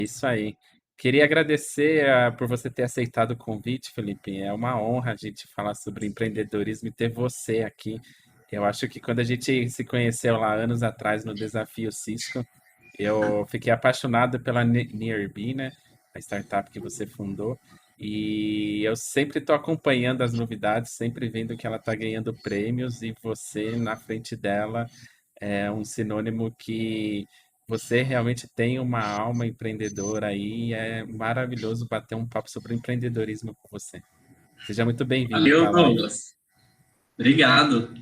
Isso aí. Queria agradecer por você ter aceitado o convite, Felipe. É uma honra a gente falar sobre empreendedorismo e ter você aqui. Eu acho que quando a gente se conheceu lá anos atrás no Desafio Cisco, eu fiquei apaixonado pela Nearby, né? A startup que você fundou. E eu sempre estou acompanhando as novidades, sempre vendo que ela está ganhando prêmios e você na frente dela é um sinônimo que você realmente tem uma alma empreendedora aí. E é maravilhoso bater um papo sobre empreendedorismo com você. Seja muito bem-vindo para Valeu, a live. Douglas. Obrigado.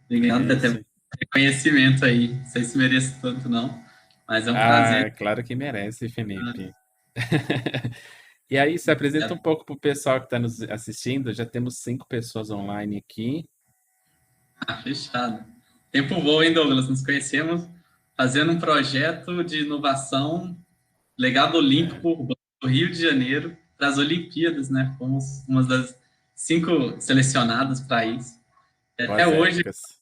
Obrigado É por isso. ter reconhecimento aí. Não sei se mereço tanto, não, mas é um prazer. Ah, claro que merece, Felipe. E aí, se apresenta um pouco para o pessoal que está nos assistindo. Já temos 5 pessoas online aqui. Fechado. Tempo voa, hein, Douglas? Nos conhecemos fazendo um projeto de inovação legado olímpico do Rio de Janeiro para as Olimpíadas, né? Fomos uma das 5 selecionadas para isso. Até Boas hoje, épocas.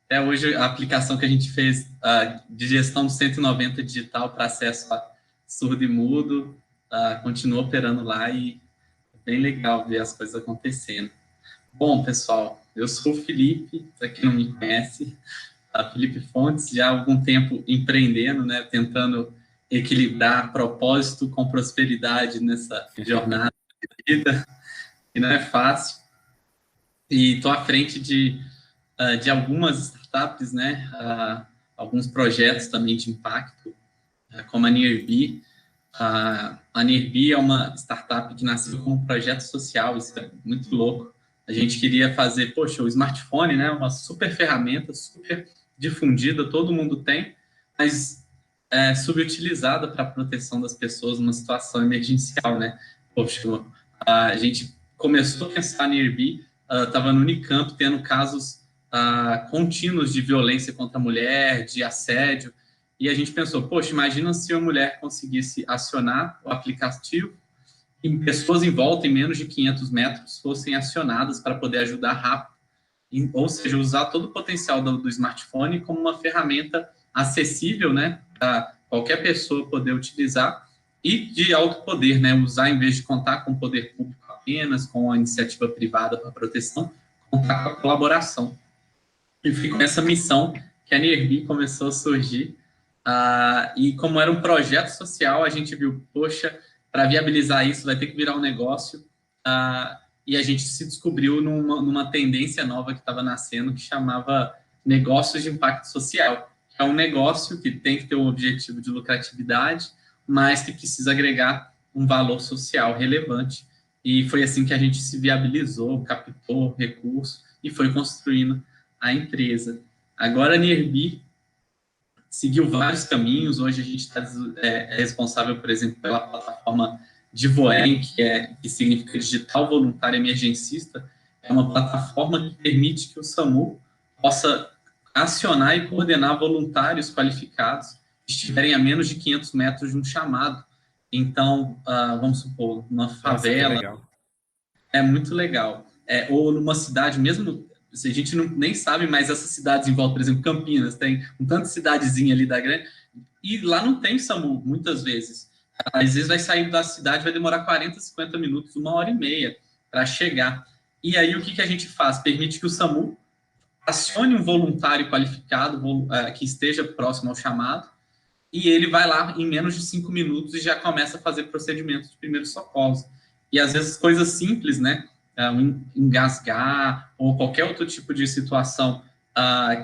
até hoje, a aplicação que a gente fez de gestão do 190 digital para acesso a surdo e mudo continua operando lá e é bem legal ver as coisas acontecendo. Bom, pessoal, eu sou o Felipe, para quem não me conhece, Felipe Fontes, já há algum tempo empreendendo, né, tentando equilibrar propósito com prosperidade nessa jornada de vida, que não é fácil, e estou à frente de algumas startups, né, alguns projetos também de impacto, como a Nearby. A Nearby é uma startup que nasceu como um projeto social, isso é muito louco. A gente queria fazer, poxa, o smartphone, né, uma super ferramenta, super difundida, todo mundo tem, mas subutilizada para a proteção das pessoas numa situação emergencial, né? Poxa, a gente começou a pensar a Nearby, estava no Unicamp tendo casos contínuos de violência contra a mulher, de assédio, e a gente pensou, poxa, imagina se uma mulher conseguisse acionar o aplicativo e pessoas em volta, em menos de 500 metros, fossem acionadas para poder ajudar rápido. Ou seja, usar todo o potencial do smartphone como uma ferramenta acessível, né, para qualquer pessoa poder utilizar e de alto poder, né, usar em vez de contar com o poder público apenas, com a iniciativa privada para proteção, contar com a colaboração. E foi com essa missão que a Nearby começou a surgir. E como era um projeto social, a gente viu, poxa, para viabilizar isso vai ter que virar um negócio. E a gente se descobriu numa tendência nova que estava nascendo, que chamava negócios de impacto social. É um negócio que tem que ter um objetivo de lucratividade, mas que precisa agregar um valor social relevante. E foi assim que a gente se viabilizou, captou recursos e foi construindo a empresa. Agora a Nearby seguiu vários caminhos. Hoje a gente é responsável, por exemplo, pela plataforma Divoem, que significa Digital Voluntário Emergencista. É uma plataforma que permite que o SAMU possa acionar e coordenar voluntários qualificados que estiverem a menos de 500 metros de um chamado. Então, vamos supor, uma Nossa, que favela, legal. é muito legal. Ou numa cidade, mesmo a gente nem sabe, mas essas cidades em volta, por exemplo, Campinas, tem um tanto de cidadezinha ali da grande, e lá não tem SAMU, muitas vezes. Às vezes vai sair da cidade, vai demorar 40, 50 minutos, 1 hora e meia para chegar. E aí o que a gente faz? Permite que o SAMU acione um voluntário qualificado que esteja próximo ao chamado, e ele vai lá em menos de 5 minutos e já começa a fazer procedimentos de primeiros socorros. E às vezes coisas simples, né? Engasgar ou qualquer outro tipo de situação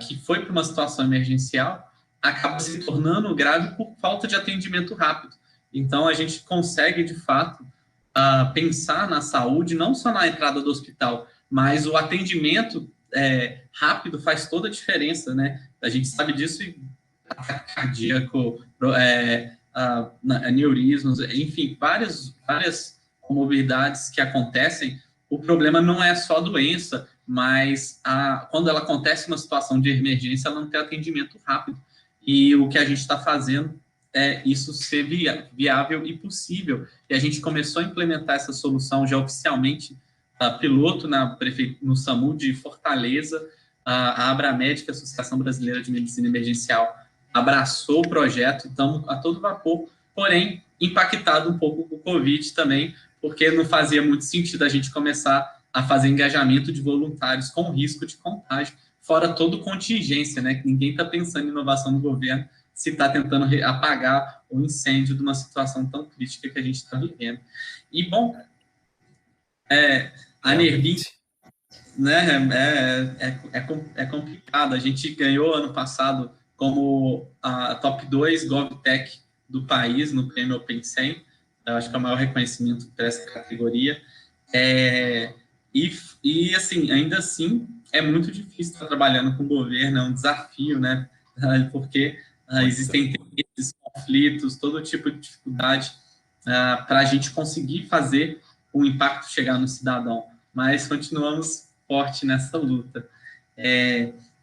que foi para uma situação emergencial, acaba se tornando grave por falta de atendimento rápido. Então a gente consegue, de fato, pensar na saúde, não só na entrada do hospital, mas o atendimento rápido faz toda a diferença, né? A gente sabe disso e ataque cardíaco, aneurismos, enfim, várias comorbidades que acontecem. O problema não é só a doença, mas quando ela acontece uma situação de emergência, ela não tem atendimento rápido. E o que a gente está fazendo é isso ser viável e possível. E a gente começou a implementar essa solução já oficialmente, piloto no SAMU de Fortaleza, a Abramed, que é a Associação Brasileira de Medicina Emergencial, abraçou o projeto, então, a todo vapor, porém impactado um pouco com o Covid também, porque não fazia muito sentido a gente começar a fazer engajamento de voluntários com risco de contágio, fora toda contingência, né? Que ninguém está pensando em inovação no governo se está tentando apagar o incêndio de uma situação tão crítica que a gente está vivendo. E, bom, a Nerbin, Realmente. né, é complicado. A gente ganhou ano passado como a top 2 GovTech do país no prêmio OpenSem. Eu acho que é o maior reconhecimento para essa categoria. E, assim, ainda assim, é muito difícil estar trabalhando com o governo, é um desafio, né? Porque Muito. existem esses conflitos, todo tipo de dificuldade para a gente conseguir fazer o impacto chegar no cidadão. Mas continuamos forte nessa luta.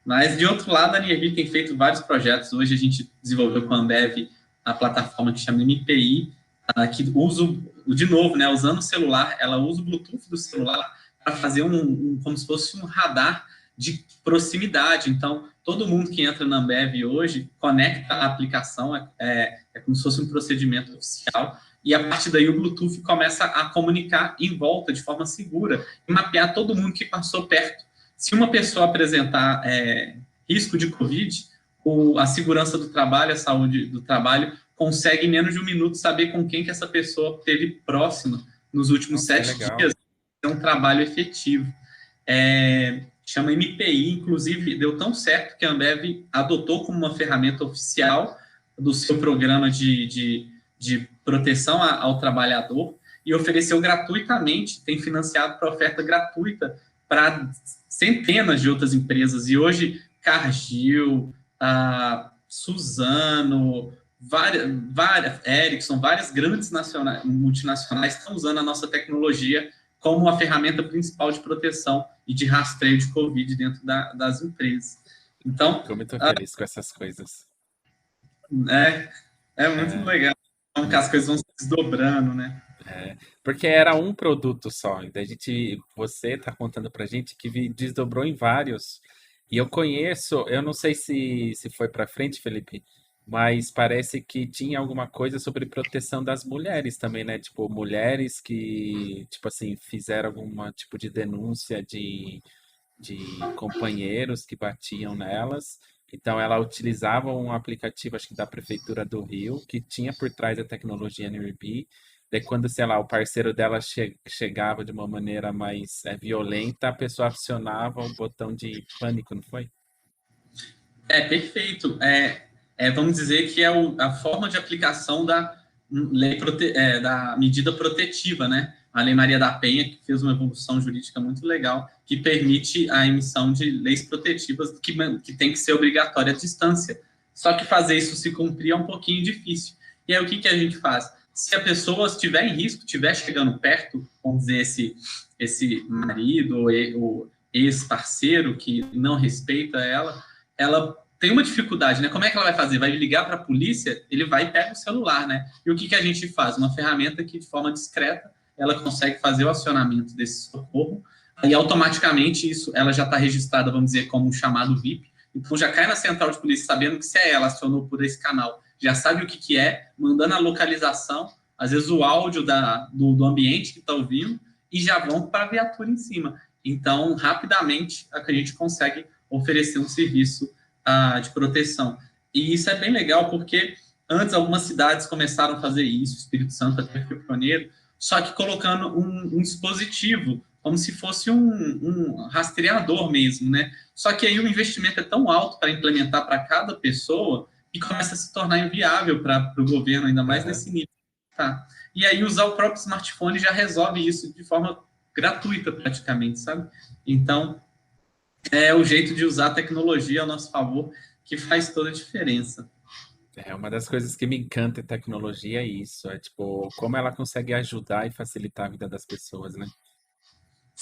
Mas, de outro lado, a Niervi tem feito vários projetos. Hoje a gente desenvolveu com a Ambev a plataforma que chama MPI, que usa, de novo, né, usando o celular, ela usa o Bluetooth do celular para fazer como se fosse um radar de proximidade. Então, todo mundo que entra na Ambev hoje conecta a aplicação, é como se fosse um procedimento oficial, e a partir daí o Bluetooth começa a comunicar em volta de forma segura e mapear todo mundo que passou perto. Se uma pessoa apresentar risco de Covid, a segurança do trabalho, a saúde do trabalho, consegue em menos de um minuto saber com quem que essa pessoa teve próxima nos últimos Nossa, que 7 dias. legal. É um trabalho efetivo. Chama MPI, inclusive deu tão certo que a Ambev adotou como uma ferramenta oficial do seu programa de proteção ao trabalhador e ofereceu gratuitamente, tem financiado para oferta gratuita para centenas de outras empresas. E hoje, Cargill, Suzano, Ericsson, várias grandes multinacionais estão usando a nossa tecnologia como a ferramenta principal de proteção e de rastreio de Covid dentro das empresas. Então, Fico muito feliz com essas coisas. é muito É, legal como que as muito. coisas vão se desdobrando, né? Porque era um produto só. E daí você tá contando pra gente que desdobrou em vários. E eu conheço, eu não sei se foi pra frente, Felipe, mas parece que tinha alguma coisa sobre proteção das mulheres também, né? Tipo, mulheres que, tipo assim, fizeram alguma tipo de denúncia de companheiros que batiam nelas. Então, ela utilizava um aplicativo, acho que da Prefeitura do Rio, que tinha por trás a tecnologia NIRB. Daí, quando, sei lá, o parceiro dela chegava de uma maneira mais violenta, a pessoa acionava o botão de pânico, não foi? Perfeito. Vamos dizer que é a forma de aplicação da medida protetiva, né? A Lei Maria da Penha, que fez uma evolução jurídica muito legal, que permite a emissão de leis protetivas que tem que ser obrigatória à distância. Só que fazer isso se cumprir é um pouquinho difícil. E aí o que a gente faz? Se a pessoa estiver em risco, estiver chegando perto, vamos dizer, esse marido ou ex-parceiro que não respeita ela tem uma dificuldade, né? Como é que ela vai fazer? Vai ligar para a polícia? Ele vai e pega o celular, né? E o que a gente faz? Uma ferramenta que, de forma discreta, ela consegue fazer o acionamento desse socorro e automaticamente isso, ela já está registrada, vamos dizer, como um chamado VIP. Então já cai na central de polícia sabendo que se é ela acionou por esse canal, já sabe o que é, mandando a localização, às vezes o áudio do ambiente que está ouvindo e já vão para a viatura em cima. Então, rapidamente, a gente consegue oferecer um serviço de proteção. E isso é bem legal, porque antes algumas cidades começaram a fazer isso, Espírito Santo até foi pioneiro, só que colocando um dispositivo, como se fosse um rastreador mesmo, né? Só que aí o investimento é tão alto para implementar para cada pessoa que começa a se tornar inviável para o governo, ainda mais Aham. nesse nível. Tá? E aí usar o próprio smartphone já resolve isso de forma gratuita praticamente, sabe? Então, é o jeito de usar a tecnologia a nosso favor que faz toda a diferença. É uma das coisas que me encanta em tecnologia é isso, é tipo, como ela consegue ajudar e facilitar a vida das pessoas, né?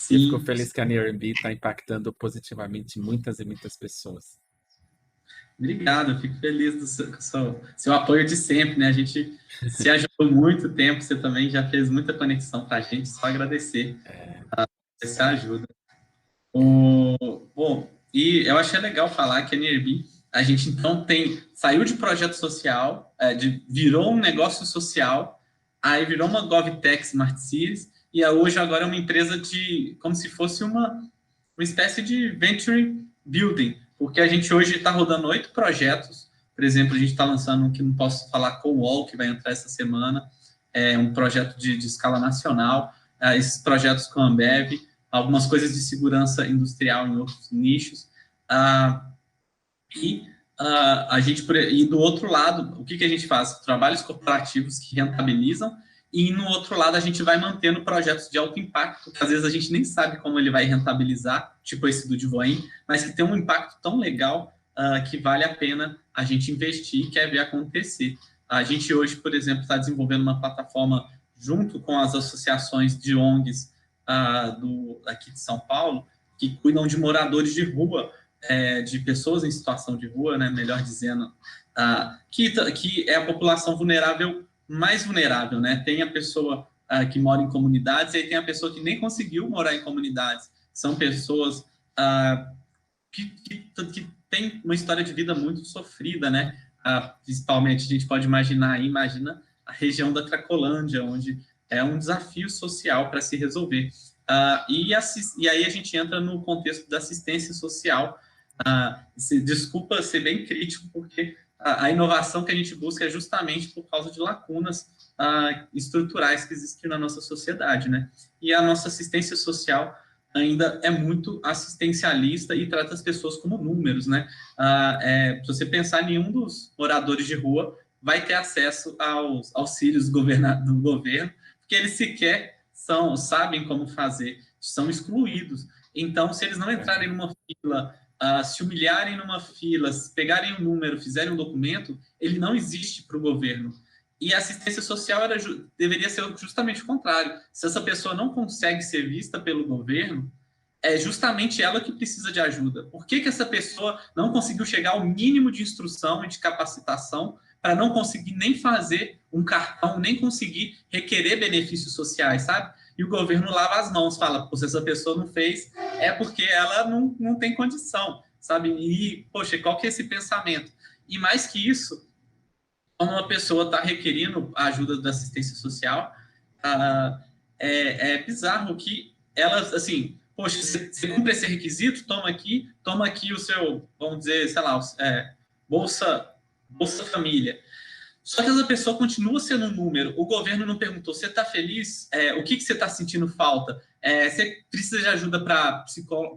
E eu fico Sim, feliz que a Airbnb está impactando positivamente muitas e muitas pessoas. obrigado, eu fico feliz do seu apoio de sempre, né? A gente se ajudou muito tempo, você também já fez muita conexão para a gente, só agradecer essa ajuda. Bom, e eu achei legal falar que a Nirbi A gente então saiu de projeto social, virou um negócio social, aí virou uma GovTech Smart Cities, e hoje agora é uma empresa como se fosse uma espécie de venture building, porque a gente hoje está rodando 8 projetos. Por exemplo, a gente está lançando um que não posso falar, com o UOL, que vai entrar essa semana, é um projeto de escala nacional, esses projetos com a Ambev, algumas coisas de segurança industrial em outros nichos. E a gente, e do outro lado, o que a gente faz? Trabalhos corporativos que rentabilizam, e no outro lado a gente vai mantendo projetos de alto impacto, que às vezes a gente nem sabe como ele vai rentabilizar, tipo esse do Divoim, mas que tem um impacto tão legal que vale a pena a gente investir e quer ver acontecer. A gente hoje, por exemplo, está desenvolvendo uma plataforma junto com as associações de ONGs aqui de São Paulo, que cuidam de moradores de rua, de pessoas em situação de rua, né, melhor dizendo, que é a população vulnerável, mais vulnerável, né? Tem a pessoa que mora em comunidades, e aí tem a pessoa que nem conseguiu morar em comunidades. São pessoas que têm uma história de vida muito sofrida, né? Principalmente, a gente pode imagina a região da Cracolândia, onde é um desafio social para se resolver. E aí a gente entra no contexto da assistência social. Desculpa ser bem crítico, porque a inovação que a gente busca é justamente por causa de lacunas estruturais que existem na nossa sociedade, né? E a nossa assistência social ainda é muito assistencialista e trata as pessoas como números, né? Se você pensar, nenhum dos moradores de rua vai ter acesso aos auxílios do governo, porque eles sequer sabem como fazer, são excluídos. Então, se eles não entrarem numa fila, se humilharem numa fila, pegarem um número, fizerem um documento, ele não existe para o governo. E a assistência social deveria ser justamente o contrário. Se essa pessoa não consegue ser vista pelo governo, é justamente ela que precisa de ajuda. Por que essa pessoa não conseguiu chegar ao mínimo de instrução e de capacitação para não conseguir nem fazer um cartão, nem conseguir requerer benefícios sociais, sabe? E o governo lava as mãos, fala, se essa pessoa não fez, é porque ela não tem condição, sabe? E, poxa, qual que é esse pensamento? E mais que isso, quando uma pessoa está requerindo a ajuda da assistência social, é bizarro que ela, assim, poxa, você cumpre esse requisito, toma aqui o seu, vamos dizer, sei lá, Bolsa Família. Só que essa pessoa continua sendo um número. O governo não perguntou: você está feliz? O que você está sentindo falta? Você precisa de ajuda para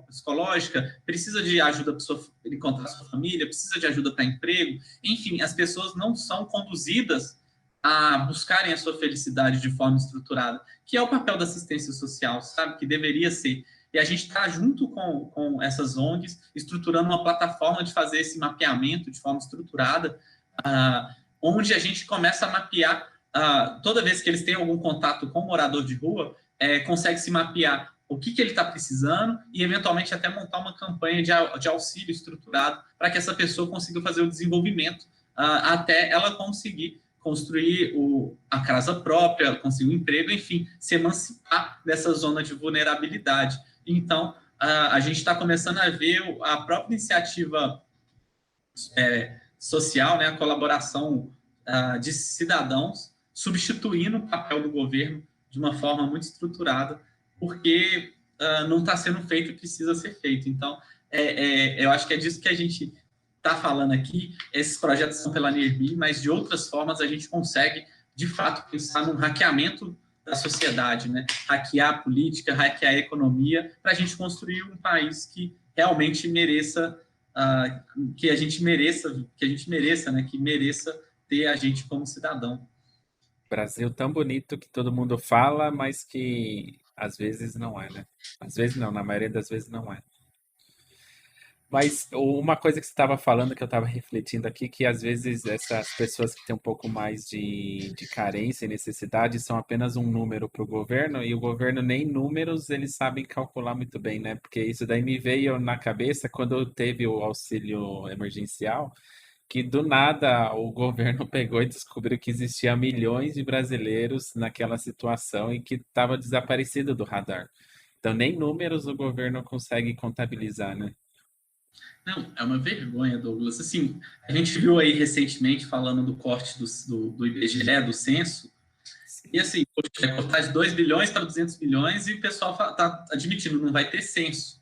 psicológica? Precisa de ajuda para encontrar sua família? Precisa de ajuda para emprego? Enfim, as pessoas não são conduzidas a buscarem a sua felicidade de forma estruturada, que é o papel da assistência social, sabe? Que deveria ser. E a gente está junto com essas ONGs, estruturando uma plataforma de fazer esse mapeamento de forma estruturada, onde a gente começa a mapear, toda vez que eles têm algum contato com o morador de rua, consegue se mapear o que ele está precisando e, eventualmente, até montar uma campanha de auxílio estruturado para que essa pessoa consiga fazer o desenvolvimento até ela conseguir construir a casa própria, conseguir um emprego, enfim, se emancipar dessa zona de vulnerabilidade. Então, a gente está começando a ver a própria iniciativa social, né, a colaboração de cidadãos, substituindo o papel do governo de uma forma muito estruturada, porque não está sendo feito e precisa ser feito. Então, eu acho que é disso que a gente está falando aqui. Esses projetos são pela NIRB, mas de outras formas a gente consegue, de fato, pensar num hackeamento da sociedade, né? Hackear a política, hackear a economia, para a gente construir um país que realmente mereça que a gente mereça, né? Que mereça ter a gente como cidadão. Brasil tão bonito que todo mundo fala, mas que às vezes não é, né? Às vezes não, na maioria das vezes não é. Mas uma coisa que você estava falando, que eu estava refletindo aqui, que às vezes essas pessoas que têm um pouco mais de carência e necessidade são apenas um número para o governo, e o governo nem números eles sabem calcular muito bem, né? Porque isso daí me veio na cabeça quando teve o auxílio emergencial, que do nada o governo pegou e descobriu que existia milhões de brasileiros naquela situação e que estava desaparecido do radar. Então nem números o governo consegue contabilizar, né? Não, é uma vergonha, Douglas. Assim, a gente viu aí recentemente falando do corte do IBGE, do censo, e Sim. assim, poxa, vai cortar de 2 bilhões para 200 bilhões e o pessoal está admitindo, não vai ter censo.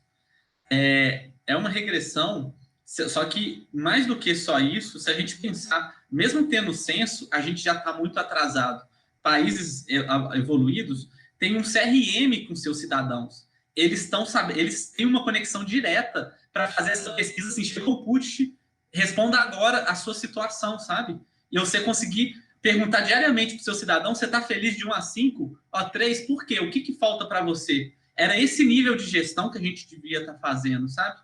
É uma regressão, só que mais do que só isso, se a gente pensar, mesmo tendo censo, a gente já está muito atrasado. Países evoluídos têm um CRM com seus cidadãos. Eles têm uma conexão direta para fazer essa pesquisa assim, chega o put, responda agora a sua situação, sabe? E você conseguir perguntar diariamente para o seu cidadão, você está feliz de 1 a 5? Ó, 3, por quê? O que falta para você? Era esse nível de gestão que a gente devia estar fazendo, sabe?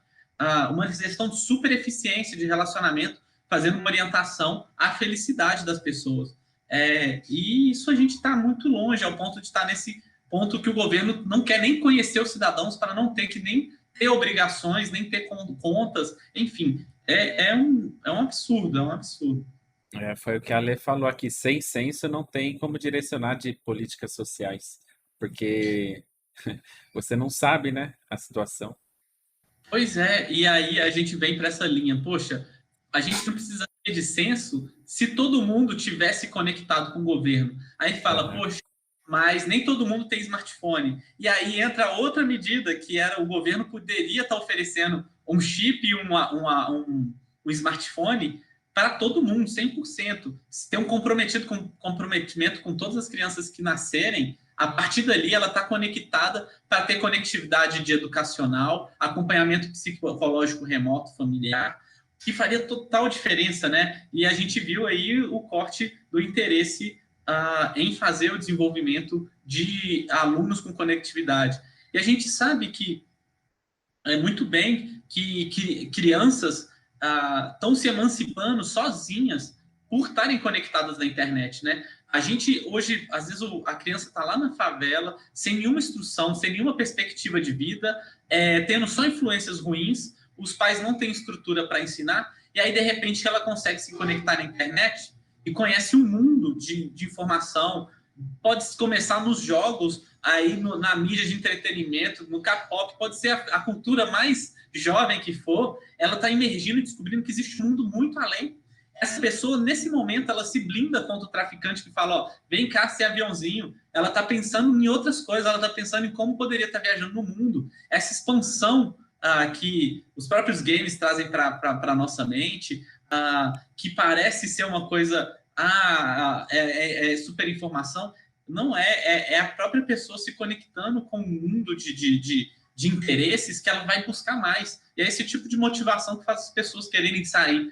Uma gestão de super eficiência de relacionamento, fazendo uma orientação à felicidade das pessoas. E isso a gente está muito longe, ao ponto de estar nesse ponto que o governo não quer nem conhecer os cidadãos para não ter que nem ter obrigações, nem ter contas, enfim. É um absurdo, é um absurdo. Foi o que a Lê falou aqui. Sem censo não tem como direcionar de políticas sociais, porque você não sabe, né, a situação. Pois é, e aí a gente vem para essa linha. Poxa, a gente não precisa ter de censo se todo mundo tivesse conectado com o governo. Aí fala, Aham. poxa, mas nem todo mundo tem smartphone. E aí entra outra medida que era o governo poderia estar oferecendo um chip e um smartphone para todo mundo, 100%. Se tem um comprometimento com todas as crianças que nascerem, a partir dali ela está conectada para ter conectividade de educacional, acompanhamento psicológico remoto familiar, que faria total diferença, né? E a gente viu aí o corte do interesse em fazer o desenvolvimento de alunos com conectividade. E a gente sabe que muito bem que crianças estão se emancipando sozinhas por estarem conectadas na internet, né? A gente hoje, às vezes, a criança está lá na favela, sem nenhuma instrução, sem nenhuma perspectiva de vida, tendo só influências ruins, os pais não têm estrutura para ensinar, e aí, de repente, ela consegue se conectar na internet e conhece um mundo de informação. Pode começar nos jogos, aí na mídia de entretenimento, no K-pop, pode ser a cultura mais jovem que for, ela está emergindo e descobrindo que existe um mundo muito além. Essa pessoa, nesse momento, ela se blinda contra o traficante que fala, ó, vem cá, ser aviãozinho. Ela está pensando em outras coisas, ela está pensando em como poderia estar viajando no mundo. Essa expansão que os próprios games trazem para a nossa mente, que parece ser uma coisa, super informação, não é a própria pessoa se conectando com um mundo de interesses que ela vai buscar mais. E é esse tipo de motivação que faz as pessoas quererem sair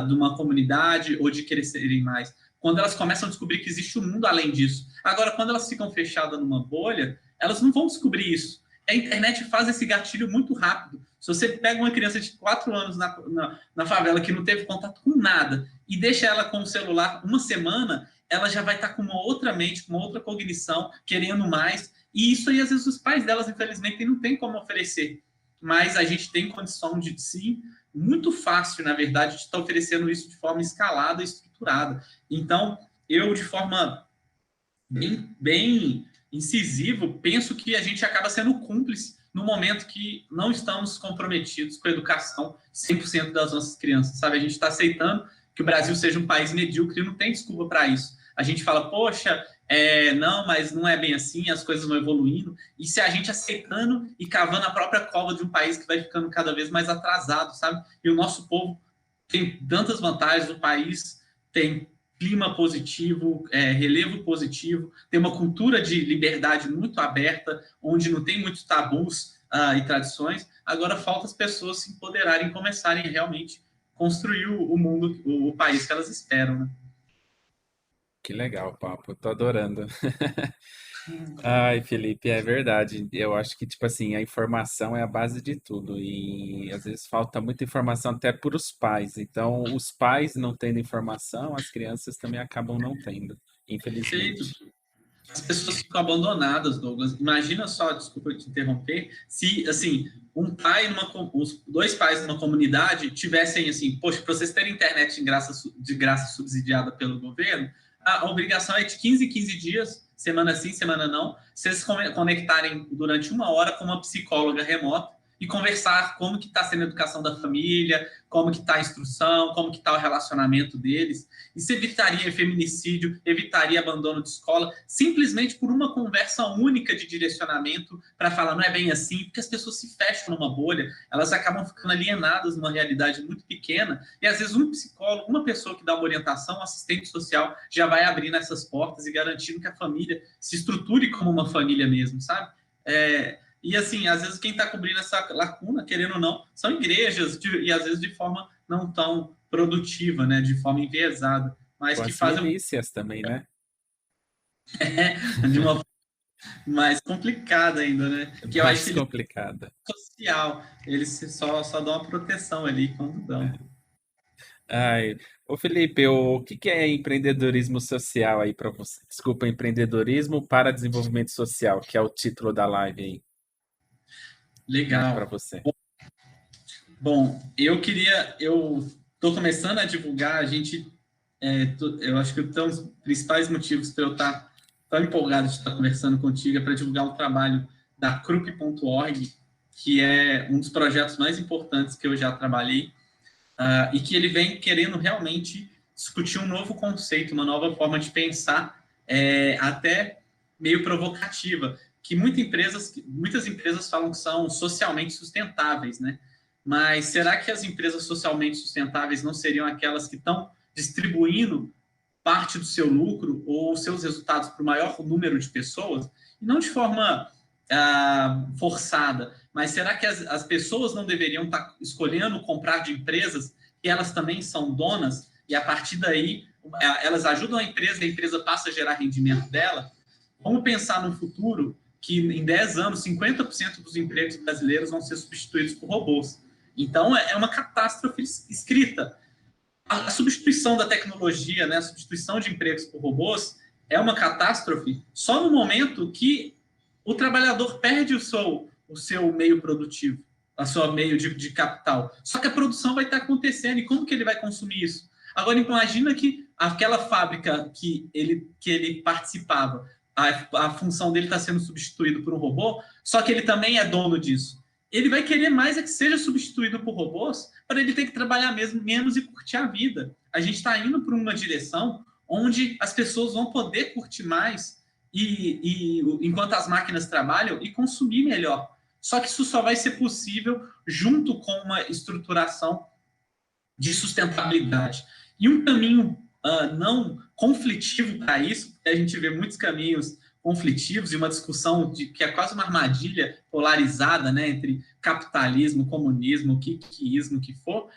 de uma comunidade ou de crescerem mais. Quando elas começam a descobrir que existe um mundo além disso. Agora, quando elas ficam fechadas numa bolha, elas não vão descobrir isso. A internet faz esse gatilho muito rápido. Se você pega uma criança de 4 anos na favela que não teve contato com nada e deixa ela com o celular uma semana, ela já vai estar com uma outra mente, com uma outra cognição, querendo mais. E isso aí, às vezes, os pais delas, infelizmente, não tem como oferecer. Mas a gente tem condição de, sim, muito fácil, na verdade, de estar oferecendo isso de forma escalada e estruturada. Então, eu, de forma bem incisivo, penso que a gente acaba sendo cúmplice no momento que não estamos comprometidos com a educação 100% das nossas crianças, sabe? A gente está aceitando que o Brasil seja um país medíocre e não tem desculpa para isso. A gente fala, poxa, não, mas não é bem assim, as coisas vão evoluindo. E se a gente aceitando e cavando a própria cova de um país que vai ficando cada vez mais atrasado, sabe? E o nosso povo tem tantas vantagens, o país tem clima positivo, relevo positivo, tem uma cultura de liberdade muito aberta, onde não tem muitos tabus e tradições. Agora falta as pessoas se empoderarem e começarem a realmente construir o mundo, o país que elas esperam, né? Que legal, papo. Eu tô adorando. Ai, Felipe, é verdade. Eu acho que, tipo assim, a informação é a base de tudo. E às vezes falta muita informação até para os pais. Então, os pais não tendo informação, as crianças também acabam não tendo, Perfeito. infelizmente. As pessoas ficam abandonadas, Douglas. Imagina só, desculpa te interromper, se, assim, os 2 pais numa comunidade tivessem, assim, poxa, para vocês terem internet de graça subsidiada pelo governo, a obrigação é de 15 em 15 dias, semana sim, semana não, vocês conectarem durante 1 hora com uma psicóloga remota e conversar como que está sendo a educação da família, como que está a instrução, como que está o relacionamento deles. Isso evitaria feminicídio, evitaria abandono de escola, simplesmente por uma conversa única de direcionamento para falar não é bem assim, porque as pessoas se fecham numa bolha, elas acabam ficando alienadas numa realidade muito pequena, e às vezes um psicólogo, uma pessoa que dá uma orientação, um assistente social, já vai abrindo essas portas e garantindo que a família se estruture como uma família mesmo, sabe? E assim, às vezes quem está cobrindo essa lacuna, querendo ou não, são igrejas, e às vezes de forma não tão produtiva, né, de forma enviesada, mas Com que as fazem milícias também, né? de uma forma mais complicada ainda, né? Que eu acho Mais que eles complicada. são social, eles só dão uma proteção ali quando dão. Ai, ô Felipe, o que que é empreendedorismo social aí para você? Desculpa, empreendedorismo para desenvolvimento social, que é o título da live aí, né, para Legal. você. Bom, eu estou começando a divulgar, eu acho que um dos principais motivos para eu estar tão empolgado de estar conversando contigo é para divulgar um trabalho da Krupp.org, que é um dos projetos mais importantes que eu já trabalhei, e que ele vem querendo realmente discutir um novo conceito, uma nova forma de pensar, até meio provocativa, que muitas empresas falam que são socialmente sustentáveis, né? Mas será que as empresas socialmente sustentáveis não seriam aquelas que estão distribuindo parte do seu lucro ou seus resultados para o maior número de pessoas? E não de forma forçada, mas será que as pessoas não deveriam estar escolhendo comprar de empresas que elas também são donas e a partir daí elas ajudam a empresa passa a gerar rendimento dela? Vamos pensar no futuro que em 10 anos 50% dos empregos brasileiros vão ser substituídos por robôs. Então é uma catástrofe escrita. A substituição da tecnologia, né, a substituição de empregos por robôs é uma catástrofe só no momento que o trabalhador perde o seu meio produtivo, a sua meio de capital. Só que a produção vai estar acontecendo e como que ele vai consumir isso? Agora imagina que aquela fábrica que ele participava, a função dele está sendo substituída por um robô, só que ele também é dono disso. Ele vai querer mais é que seja substituído por robôs para ele ter que trabalhar mesmo menos e curtir a vida. A gente está indo para uma direção onde as pessoas vão poder curtir mais enquanto as máquinas trabalham e consumir melhor. Só que isso só vai ser possível junto com uma estruturação de sustentabilidade. E um caminho não conflitivo para isso, porque a gente vê muitos caminhos conflitivos e uma discussão que é quase uma armadilha polarizada, né, entre capitalismo, comunismo, o que for,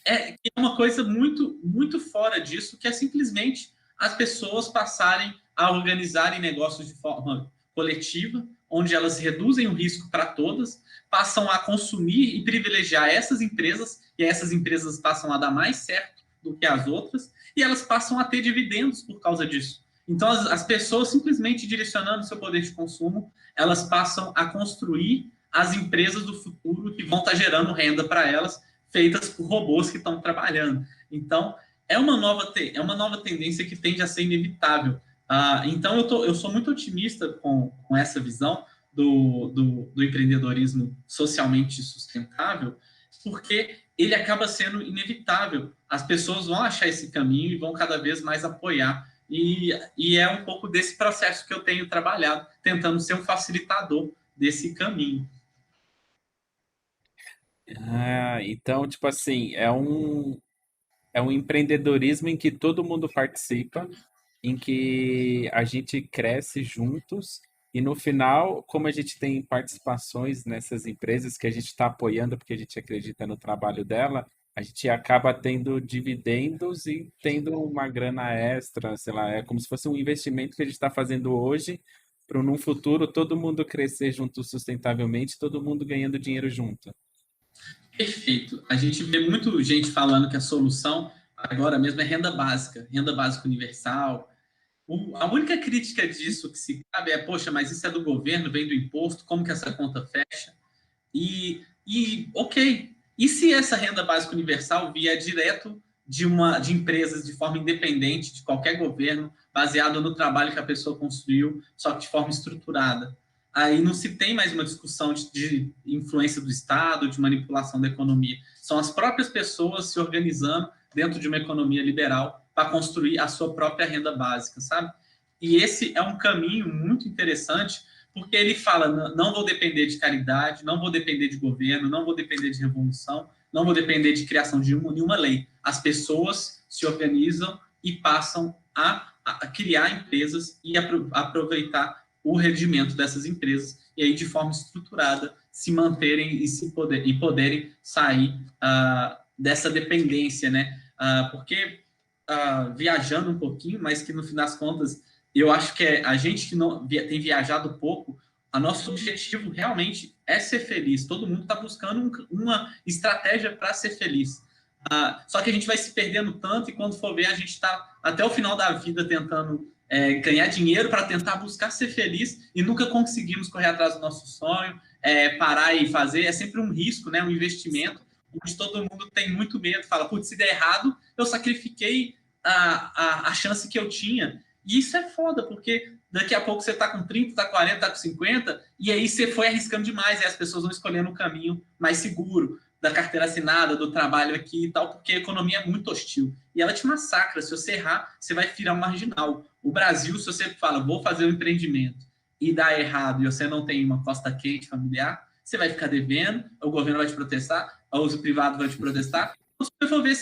é uma coisa muito, muito fora disso, que é simplesmente as pessoas passarem a organizarem negócios de forma coletiva, onde elas reduzem o risco para todas, passam a consumir e privilegiar essas empresas, e essas empresas passam a dar mais certo do que as outras, e elas passam a ter dividendos por causa disso. Então, as pessoas simplesmente direcionando seu poder de consumo, elas passam a construir as empresas do futuro que vão estar gerando renda para elas, feitas por robôs que estão trabalhando. Então, é uma nova tendência que tende a ser inevitável. Então, eu sou muito otimista com essa visão do empreendedorismo socialmente sustentável, porque ele acaba sendo inevitável. As pessoas vão achar esse caminho e vão cada vez mais apoiar. E é um pouco desse processo que eu tenho trabalhado, tentando ser um facilitador desse caminho. Então, tipo assim, é um empreendedorismo em que todo mundo participa, em que a gente cresce juntos e no final, como a gente tem participações nessas empresas que a gente está apoiando porque a gente acredita no trabalho dela, a gente acaba tendo dividendos e tendo uma grana extra, sei lá, é como se fosse um investimento que a gente está fazendo hoje para num futuro todo mundo crescer junto sustentavelmente, todo mundo ganhando dinheiro junto. Perfeito. A gente vê muito gente falando que a solução agora mesmo é renda básica universal. A única crítica disso que se cabe é, poxa, mas isso é do governo, vem do imposto, como que essa conta fecha? Ok, e se essa renda básica universal vier direto de empresas de forma independente de qualquer governo, baseado no trabalho que a pessoa construiu, só que de forma estruturada? aí não se tem mais uma discussão de influência do Estado, de manipulação da economia. São as próprias pessoas se organizando dentro de uma economia liberal para construir a sua própria renda básica, sabe? E esse é um caminho muito interessante, porque ele fala, não vou depender de caridade, não vou depender de governo, não vou depender de revolução, não vou depender de criação de nenhuma lei. As pessoas se organizam e passam a criar empresas e aproveitar o rendimento dessas empresas e aí de forma estruturada se manterem e poderem sair dessa dependência, né? Porque viajando um pouquinho, mas que no fim das contas eu acho que a gente que não tem viajado pouco, o nosso objetivo realmente é ser feliz. Todo mundo está buscando uma estratégia para ser feliz. Só que a gente vai se perdendo tanto e quando for ver, a gente está até o final da vida tentando ganhar dinheiro para tentar buscar ser feliz e nunca conseguimos correr atrás do nosso sonho, parar e fazer. É sempre um risco, né? Um investimento, onde todo mundo tem muito medo. Fala, putz, se der errado, eu sacrifiquei a chance que eu tinha. E isso é foda, porque daqui a pouco você tá com 30, tá com 40, tá com 50, e aí você foi arriscando demais, e as pessoas vão escolhendo um caminho mais seguro, da carteira assinada, do trabalho aqui e tal, porque a economia é muito hostil. E ela te massacra. Se você errar, você vai virar um marginal. O Brasil, se você fala, vou fazer um empreendimento, e dá errado, e você não tem uma costa quente familiar, você vai ficar devendo, o governo vai te protestar, o uso privado vai te protestar, se você for ver,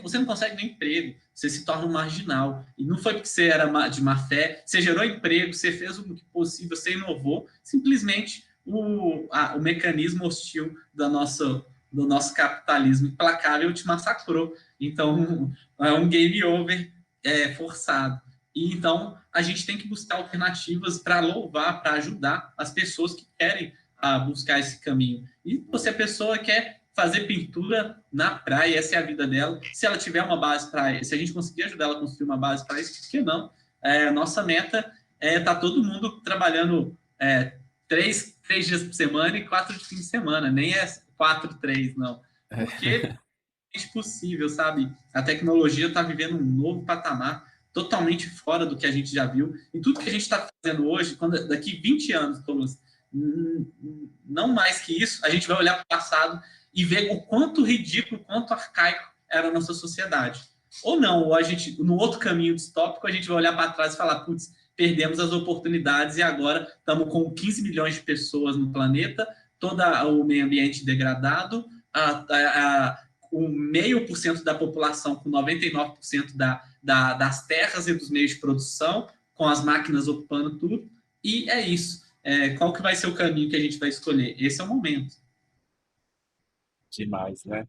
você não consegue nem emprego, você se torna um marginal. E não foi porque você era de má fé, você gerou emprego, você fez o que possível, você inovou, simplesmente o mecanismo hostil do nosso capitalismo implacável te massacrou. Então, é um game over forçado. E então, a gente tem que buscar alternativas para louvar, para ajudar as pessoas que querem buscar esse caminho. E se a pessoa quer fazer pintura na praia, essa é a vida dela. Se ela tiver uma base para se a gente conseguir ajudar ela a construir uma base para isso, por que não? Nossa meta tá todo mundo trabalhando 3 dias por semana e 4 de fim de semana, nem é 4, 3, não. Porque é possível, sabe? A tecnologia está vivendo um novo patamar totalmente fora do que a gente já viu. E tudo que a gente está fazendo hoje, daqui 20 anos, Thomas, não mais que isso, a gente vai olhar para o passado e ver o quanto ridículo, quanto arcaico era a nossa sociedade. Ou não, ou a gente, no outro caminho distópico, a gente vai olhar para trás e falar, putz, perdemos as oportunidades e agora estamos com 15 milhões de pessoas no planeta, todo o meio ambiente degradado, o 0,5% da população com 99% das terras e dos meios de produção, com as máquinas ocupando tudo, e é isso. Qual que vai ser o caminho que a gente vai escolher? Esse é o momento. Demais, né?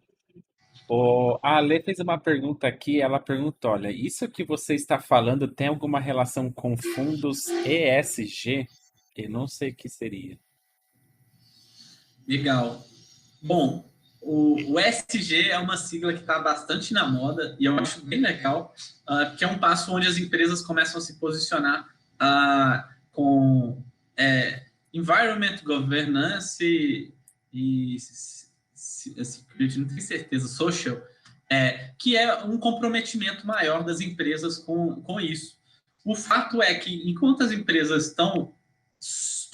A Ale fez uma pergunta aqui, ela perguntou, olha, isso que você está falando tem alguma relação com fundos ESG? Eu não sei o que seria. Legal. Bom, o ESG é uma sigla que está bastante na moda e eu acho bem legal, que é um passo onde as empresas começam a se posicionar com environment, governance e security, não tenho certeza, social, que é um comprometimento maior das empresas com isso. O fato é que, enquanto as empresas estão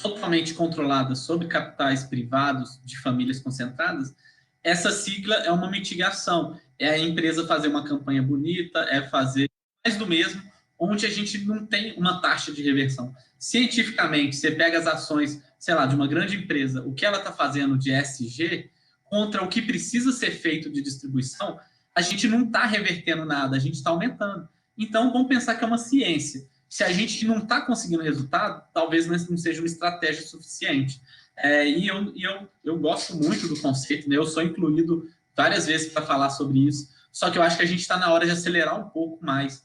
totalmente controladas sob capitais privados de famílias concentradas, essa sigla é uma mitigação. É a empresa fazer uma campanha bonita, é fazer mais do mesmo, onde a gente não tem uma taxa de reversão. Cientificamente, você pega as ações, sei lá, de uma grande empresa, o que ela está fazendo de ESG, contra o que precisa ser feito de distribuição, a gente não está revertendo nada, a gente está aumentando. Então, vamos pensar que é uma ciência. Se a gente não está conseguindo resultado, talvez não seja uma estratégia suficiente. E eu gosto muito do conceito, né? Eu sou incluído várias vezes para falar sobre isso, só que eu acho que a gente está na hora de acelerar um pouco mais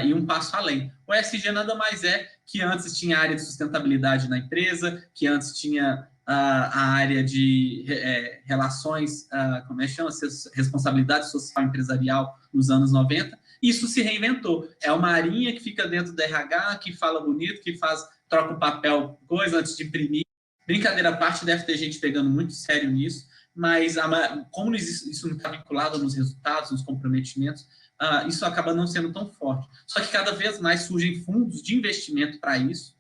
e um passo além. O ESG nada mais é que antes tinha a área de sustentabilidade na empresa, que antes tinha a área de relações, como é que chama? Responsabilidade social empresarial nos anos 90, isso se reinventou. É uma arinha que fica dentro da RH, que fala bonito, que troca o papel, coisa antes de imprimir. Brincadeira à parte, deve ter gente pegando muito sério nisso, mas como isso não está vinculado nos resultados, nos comprometimentos, isso acaba não sendo tão forte. Só que cada vez mais surgem fundos de investimento para isso,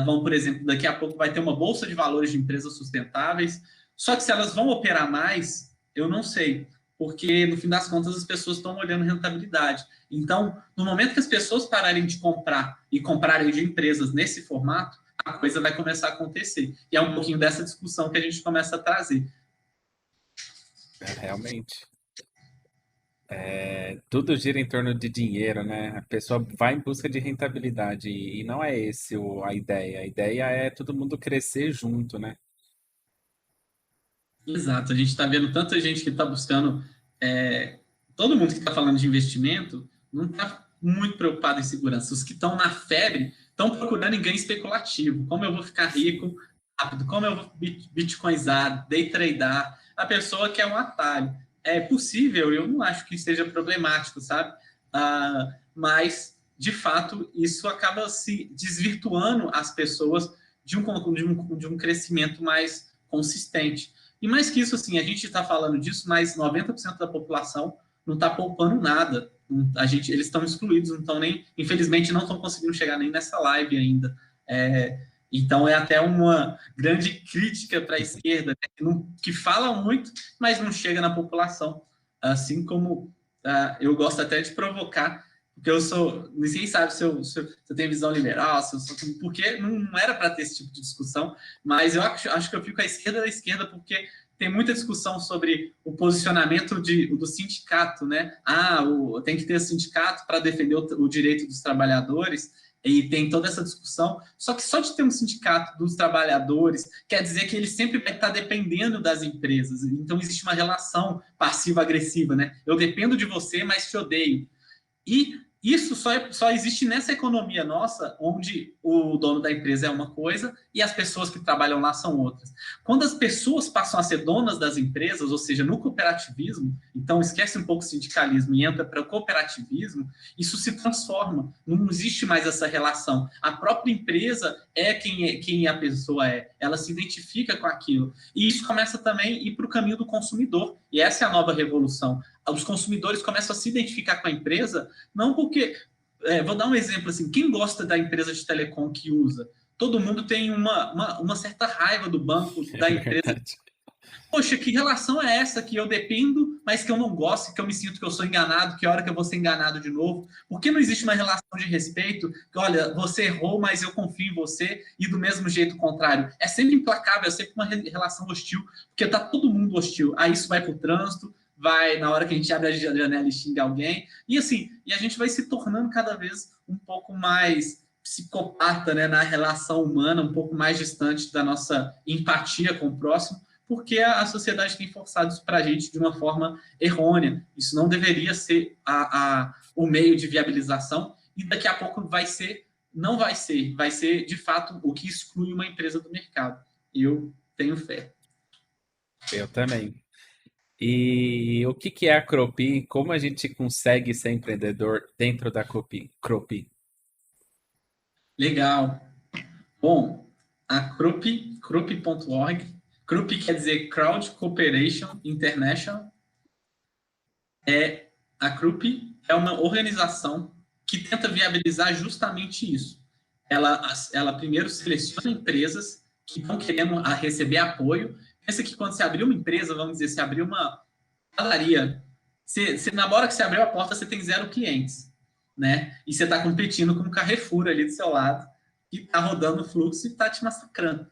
Vão, por exemplo, daqui a pouco vai ter uma bolsa de valores de empresas sustentáveis. Só que se elas vão operar mais, eu não sei, porque no fim das contas as pessoas estão olhando rentabilidade. Então, no momento que as pessoas pararem de comprar e comprarem de empresas nesse formato, a coisa vai começar a acontecer. E é um pouquinho dessa discussão que a gente começa a trazer. Realmente. Tudo gira em torno de dinheiro, né? A pessoa vai em busca de rentabilidade e não é esse a ideia. A ideia é todo mundo crescer junto, né? Exato, a gente está vendo tanta gente que está buscando. Todo mundo que está falando de investimento não está muito preocupado em segurança. Os que estão na febre estão procurando em ganho especulativo. Como eu vou ficar rico rápido? Como eu vou bitcoinizar, day tradear? A pessoa quer um atalho. É possível, eu não acho que seja problemático, sabe? Mas, de fato, isso acaba se desvirtuando as pessoas de um crescimento mais consistente. E mais que isso, assim, a gente está falando disso, mas 90% da população não está poupando nada. Eles estão excluídos, não estão nem, infelizmente, não estão conseguindo chegar nem nessa live ainda. Então, é até uma grande crítica para a esquerda, né, que fala muito, mas não chega na população. Assim como eu gosto até de provocar, porque eu sou, ninguém sabe se eu tenho visão liberal, porque não era para ter esse tipo de discussão, mas eu acho que eu fico à esquerda da esquerda, porque tem muita discussão sobre o posicionamento do sindicato, né? Tem que ter sindicato para defender o direito dos trabalhadores, e tem toda essa discussão. Só que só de ter um sindicato dos trabalhadores quer dizer que ele sempre vai estar dependendo das empresas. Então existe uma relação passiva-agressiva, né? Eu dependo de você, mas te odeio. E isso só existe nessa economia nossa, onde o dono da empresa é uma coisa e as pessoas que trabalham lá são outras. Quando as pessoas passam a ser donas das empresas, ou seja, no cooperativismo, então esquece um pouco o sindicalismo e entra para o cooperativismo, isso se transforma. Não existe mais essa relação. A própria empresa é quem a pessoa é. Ela se identifica com aquilo. E isso começa também a ir para o caminho do consumidor. E essa é a nova revolução. Os consumidores começam a se identificar com a empresa, não porque... vou dar um exemplo assim, quem gosta da empresa de telecom que usa? Todo mundo tem uma certa raiva do banco, É da empresa. verdade. Poxa, que relação é essa que eu dependo, mas que eu não gosto, que eu me sinto que eu sou enganado, que hora que eu vou ser enganado de novo? Por que não existe uma relação de respeito? Que, olha, você errou, mas eu confio em você, e do mesmo jeito contrário. É sempre implacável, é sempre uma relação hostil, porque tá todo mundo hostil. Aí isso vai pro trânsito, vai na hora que a gente abre a janela e xinga alguém, e assim, e a gente vai se tornando cada vez um pouco mais psicopata, né, na relação humana, um pouco mais distante da nossa empatia com o próximo, porque a sociedade tem forçado isso para a gente de uma forma errônea. Isso não deveria ser o meio de viabilização, e daqui a pouco não vai ser, de fato, o que exclui uma empresa do mercado. Eu tenho fé. Eu também. E o que é a Cropi? Como a gente consegue ser empreendedor dentro da Cropi? Legal. Bom, a Krupp.org, Krupp quer dizer Crowd Cooperation International, a Krupp é uma organização que tenta viabilizar justamente isso. Ela primeiro seleciona empresas que estão querendo receber apoio. Pensa que quando você abrir uma empresa, vamos dizer, você abrir uma padaria, na hora que você abriu a porta, você tem 0 clientes, né? E você está competindo com um Carrefour ali do seu lado, que está rodando o fluxo e está te massacrando.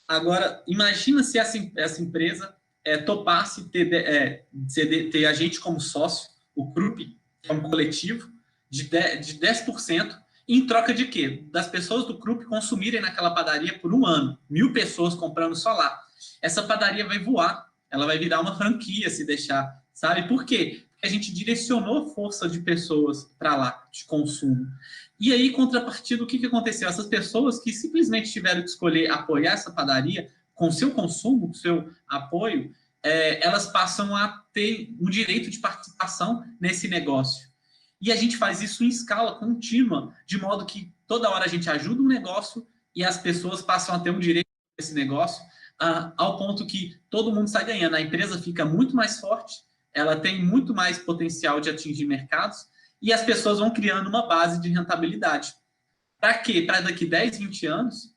Agora, imagina se essa empresa topasse ter a gente como sócio, o Krupp, que é um coletivo, de 10%, em troca de quê? Das pessoas do Krupp consumirem naquela padaria por um ano. 1.000 pessoas comprando só lá. Essa padaria vai voar, ela vai virar uma franquia se deixar, sabe? Por quê? Porque a gente direcionou força de pessoas para lá, de consumo. E aí, contrapartida, o que aconteceu? Essas pessoas que simplesmente tiveram que escolher apoiar essa padaria com seu consumo, com seu apoio, elas passam a ter um direito de participação nesse negócio. E a gente faz isso em escala contínua, de modo que toda hora a gente ajuda um negócio e as pessoas passam a ter um direito nesse negócio, ao ponto que todo mundo sai ganhando. A empresa fica muito mais forte, ela tem muito mais potencial de atingir mercados, e as pessoas vão criando uma base de rentabilidade. Para quê? Para daqui 10, 20 anos,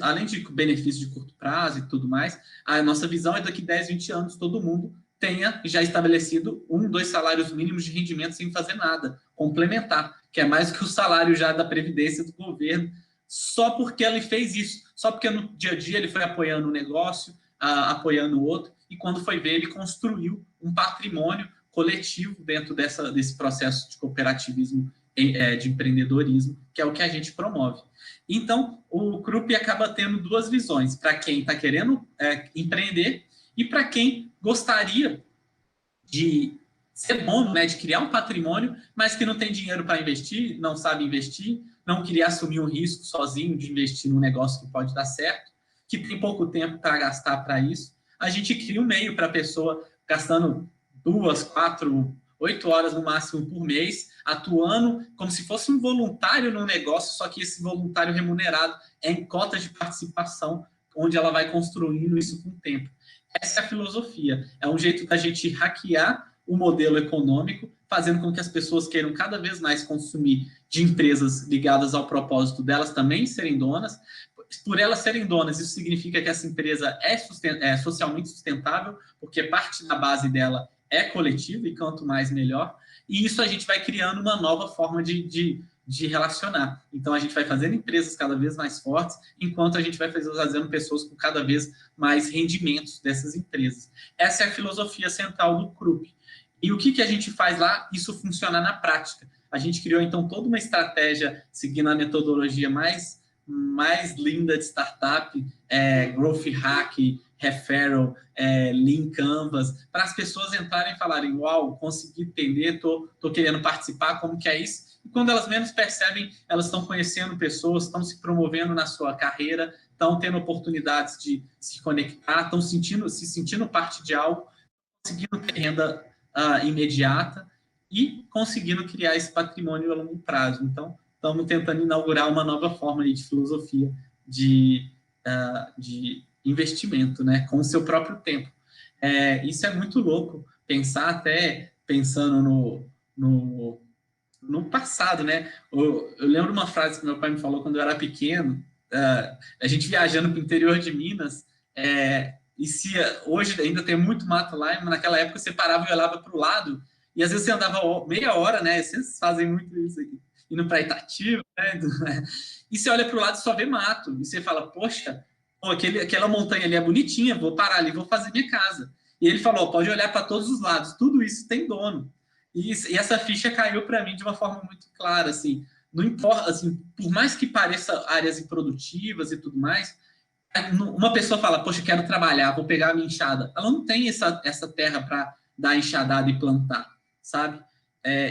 além de benefícios de curto prazo e tudo mais, a nossa visão é daqui 10, 20 anos todo mundo tenha já estabelecido 1, 2 salários mínimos de rendimento sem fazer nada, complementar, que é mais do que o salário já da Previdência do governo, só porque ele fez isso, só porque no dia a dia ele foi apoiando um negócio, apoiando o outro, e quando foi ver, ele construiu um patrimônio coletivo dentro desse processo de cooperativismo, de empreendedorismo, que é o que a gente promove. Então, o CRUP acaba tendo duas visões, para quem está querendo empreender e para quem gostaria de ser dono, né, de criar um patrimônio, mas que não tem dinheiro para investir, não sabe investir, não queria assumir um risco sozinho de investir num negócio que pode dar certo, que tem pouco tempo para gastar para isso. A gente cria um meio para a pessoa gastando 2, 4, 8 horas no máximo por mês, atuando como se fosse um voluntário no negócio, só que esse voluntário remunerado é em cotas de participação, onde ela vai construindo isso com o tempo. Essa é a filosofia. É um jeito da gente hackear o modelo econômico, fazendo com que as pessoas queiram cada vez mais consumir de empresas ligadas ao propósito delas também serem donas. Por elas serem donas, isso significa que essa empresa é socialmente sustentável, porque parte da base dela é coletiva, e quanto mais, melhor. E isso a gente vai criando uma nova forma de relacionar. Então, a gente vai fazendo empresas cada vez mais fortes, enquanto a gente vai fazendo pessoas com cada vez mais rendimentos dessas empresas. Essa é a filosofia central do CRUP. E o que a gente faz lá? Isso funciona na prática. A gente criou, então, toda uma estratégia seguindo a metodologia mais linda de startup, Growth Hack, Referral, Lean Canvas, para as pessoas entrarem e falarem, uau, consegui entender, tô querendo participar, como que é isso? E quando elas menos percebem, elas estão conhecendo pessoas, estão se promovendo na sua carreira, estão tendo oportunidades de se conectar, estão se sentindo parte de algo, conseguindo ter renda imediata e conseguindo criar esse patrimônio a longo prazo. Então, estamos tentando inaugurar uma nova forma de filosofia de investimento, né, com o seu próprio tempo. Isso é muito louco, pensando no passado, né? Eu lembro uma frase que meu pai me falou quando eu era pequeno, a gente viajando para o interior de Minas, e se hoje ainda tem muito mato lá, mas naquela época você parava e olhava para o lado, e às vezes você andava meia hora, né? Vocês fazem muito isso aqui, indo para Itatiba, né? E você olha para o lado e só vê mato, e você fala, poxa, aquela montanha ali é bonitinha, vou parar ali, vou fazer minha casa. E ele falou, pode olhar para todos os lados, tudo isso tem dono. E essa ficha caiu para mim de uma forma muito clara, assim, não importa, assim, por mais que pareça áreas improdutivas e tudo mais, uma pessoa fala, poxa, quero trabalhar, vou pegar a minha enxada. Ela não tem essa terra para dar enxadada e plantar, sabe?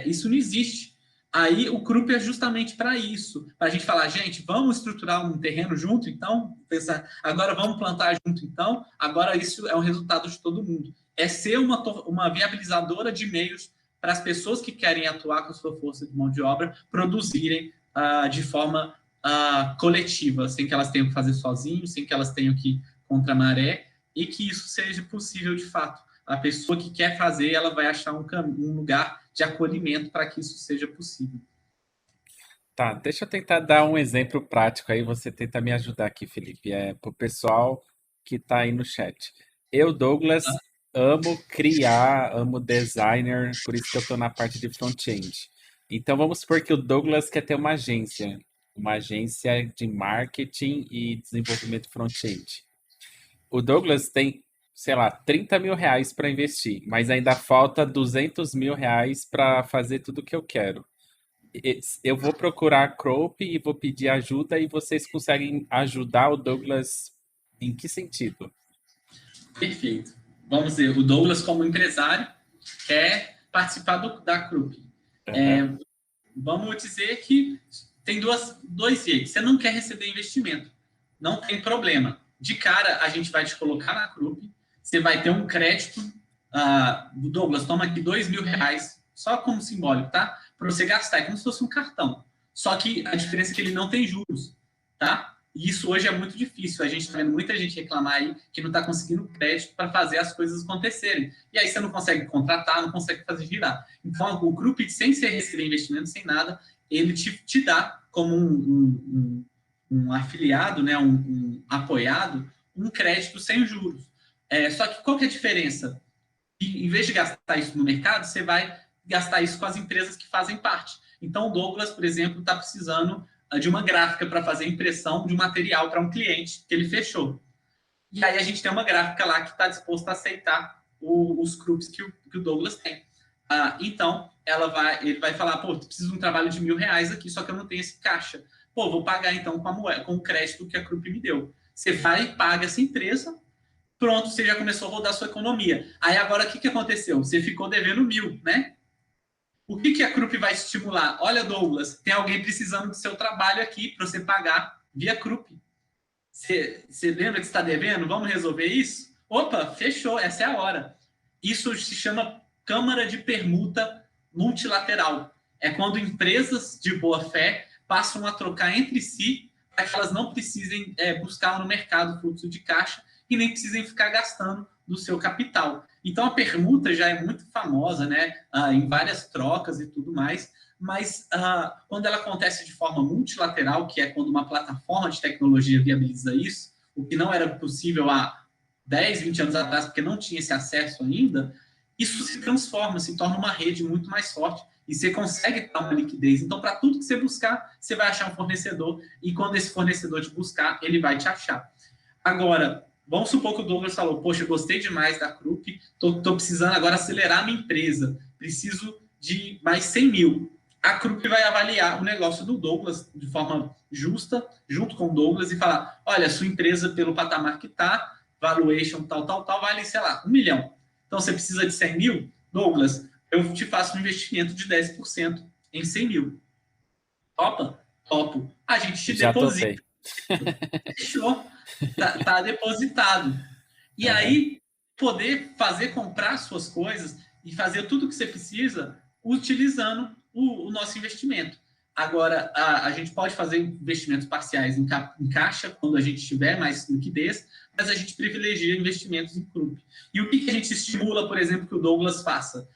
Isso não existe. Aí o CRUP é justamente para isso, para a gente falar, gente, vamos estruturar um terreno junto, então, pensar, agora vamos plantar junto, então, agora isso é um resultado de todo mundo. É ser uma viabilizadora de meios para as pessoas que querem atuar com sua força de mão de obra produzirem de forma coletiva, sem que elas tenham que fazer sozinhos, sem que elas tenham que ir contra a maré, e que isso seja possível de fato. A pessoa que quer fazer, ela vai achar um lugar de acolhimento para que isso seja possível. Tá, deixa eu tentar dar um exemplo prático aí, você tenta me ajudar aqui, Felipe. Pro pessoal que tá aí no chat. Eu, Douglas, amo criar, amo designer, por isso que eu tô na parte de front-end. Então vamos supor que o Douglas quer ter uma agência de marketing e desenvolvimento front-end. O Douglas tem, sei lá, 30 mil reais para investir, mas ainda falta 200 mil reais para fazer tudo o que eu quero. Eu vou procurar a Crope e vou pedir ajuda e vocês conseguem ajudar o Douglas em que sentido? Perfeito. Vamos ver, o Douglas, como empresário, quer participar da CRUP. Uhum. Vamos dizer que tem dois jeitos. Você não quer receber investimento, não tem problema. De cara, a gente vai te colocar na CRUP, você vai ter um crédito. Douglas, toma aqui 2 mil reais, só como simbólico, tá? Para você gastar, é como se fosse um cartão. Só que a diferença é que ele não tem juros, tá? E isso hoje é muito difícil. A gente está vendo muita gente reclamar aí que não está conseguindo crédito para fazer as coisas acontecerem. E aí você não consegue contratar, não consegue fazer girar. Então, o CRUP, sem ser receber investimento, sem nada, ele te dá como um afiliado, né, um apoiado, um crédito sem juros. Só que qual que é a diferença? E, em vez de gastar isso no mercado, você vai gastar isso com as empresas que fazem parte. Então, o Douglas, por exemplo, está precisando de uma gráfica para fazer impressão de um material para um cliente que ele fechou. E aí a gente tem uma gráfica lá que está disposta a aceitar os CRUPs que o Douglas tem. Então, ele vai falar, pô, preciso de um trabalho de R$1.000 aqui, só que eu não tenho esse caixa. Pô, vou pagar então com o crédito que a CRUP me deu. Você vai e paga essa empresa, pronto, você já começou a rodar a sua economia. Aí agora o que aconteceu? Você ficou devendo 1.000, né? O que a CRUP vai estimular? Olha, Douglas, tem alguém precisando do seu trabalho aqui para você pagar via CRUP. Você lembra que está devendo? Vamos resolver isso? Opa, fechou, essa é a hora. Isso se chama Câmara de Permuta Multilateral. É quando empresas de boa-fé passam a trocar entre si para que elas não precisem buscar no mercado fluxo de caixa e nem precisem ficar gastando do seu capital. Então, a permuta já é muito famosa, né? Em várias trocas e tudo mais, mas quando ela acontece de forma multilateral, que é quando uma plataforma de tecnologia viabiliza isso, o que não era possível há 10, 20 anos atrás, porque não tinha esse acesso ainda, isso se transforma, se torna uma rede muito mais forte e você consegue ter uma liquidez. Então, para tudo que você buscar, você vai achar um fornecedor e quando esse fornecedor te buscar, ele vai te achar. Agora, vamos supor que o Douglas falou, poxa, eu gostei demais da CRUP, estou precisando agora acelerar a minha empresa, preciso de mais 100 mil. A CRUP vai avaliar o negócio do Douglas de forma justa, junto com o Douglas, e falar, olha, sua empresa, pelo patamar que está, valuation tal, vale, sei lá, 1 milhão. Então, você precisa de 100 mil? Douglas, eu te faço um investimento de 10% em 100 mil. Topa? Topo. A gente te Já deposita. topei. Fechou. Tá depositado. E aí, poder fazer comprar suas coisas e fazer tudo que você precisa utilizando o nosso investimento. Agora, a gente pode fazer investimentos parciais em caixa, quando a gente tiver mais liquidez, mas a gente privilegia investimentos em CRUP. E o que a gente estimula, por exemplo, que o Douglas faça?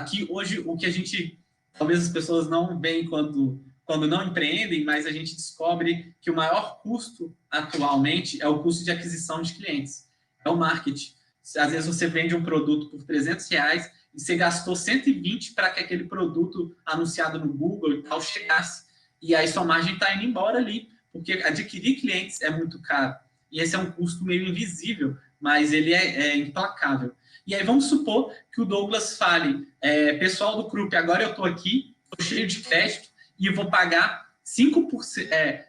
Que hoje, o que a gente, talvez as pessoas não veem quando não empreendem, mas a gente descobre que o maior custo atualmente é o custo de aquisição de clientes, é o marketing. Às vezes você vende um produto por R$300 e você gastou 120 para que aquele produto anunciado no Google e tal chegasse. E aí sua margem está indo embora ali, porque adquirir clientes é muito caro. E esse é um custo meio invisível, mas ele é implacável. E aí vamos supor que o Douglas fale, pessoal do CRUP, agora eu estou aqui, estou cheio de crédito, e eu vou pagar 5%,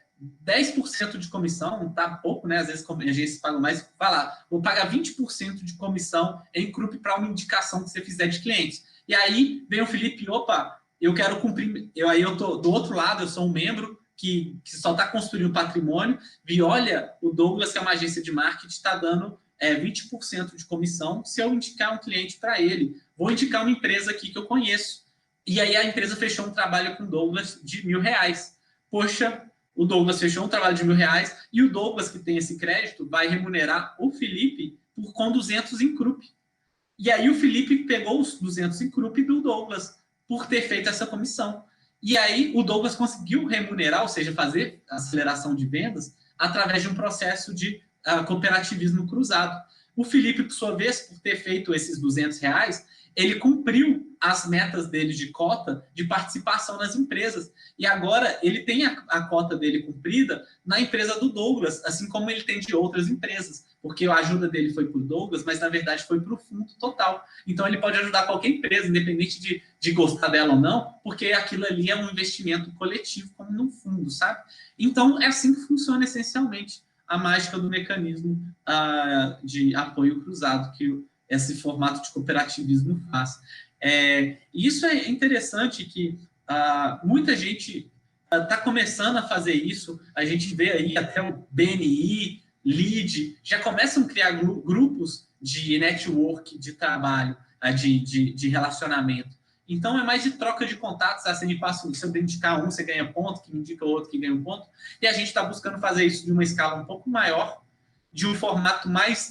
10% de comissão, tá pouco, né? Às vezes agências pagam mais, vai lá, vou pagar 20% de comissão em CRUP para uma indicação que você fizer de clientes. E aí vem o Felipe, opa, eu quero cumprir, aí eu tô do outro lado, eu sou um membro que só está construindo patrimônio, e olha, o Douglas, que é uma agência de marketing, está dando 20% de comissão se eu indicar um cliente para ele. Vou indicar uma empresa aqui que eu conheço. E aí a empresa fechou um trabalho com o Douglas de R$1.000. Poxa, o Douglas fechou um trabalho de R$1.000 e o Douglas, que tem esse crédito, vai remunerar o Felipe com 200 em CRUP. E aí o Felipe pegou os 200 em CRUP do Douglas por ter feito essa comissão. E aí o Douglas conseguiu remunerar, ou seja, fazer aceleração de vendas através de um processo de cooperativismo cruzado. O Felipe, por sua vez, por ter feito esses R$200, ele cumpriu as metas dele de cota de participação nas empresas. E agora ele tem a cota dele cumprida na empresa do Douglas, assim como ele tem de outras empresas, porque a ajuda dele foi para o Douglas, mas na verdade foi para o fundo total. Então ele pode ajudar qualquer empresa, independente de gostar dela ou não, porque aquilo ali é um investimento coletivo, como num fundo, sabe? Então é assim que funciona essencialmente a mágica do mecanismo de apoio cruzado que esse formato de cooperativismo faz. Isso é interessante que muita gente está começando a fazer isso. A gente vê aí até o BNI, LEAD, já começam a criar grupos de network, de trabalho, de relacionamento. Então, é mais de troca de contatos. Você me passa, se eu indicar um, você ganha ponto, que me indica o outro, que ganha um ponto. E a gente está buscando fazer isso de uma escala um pouco maior, de um formato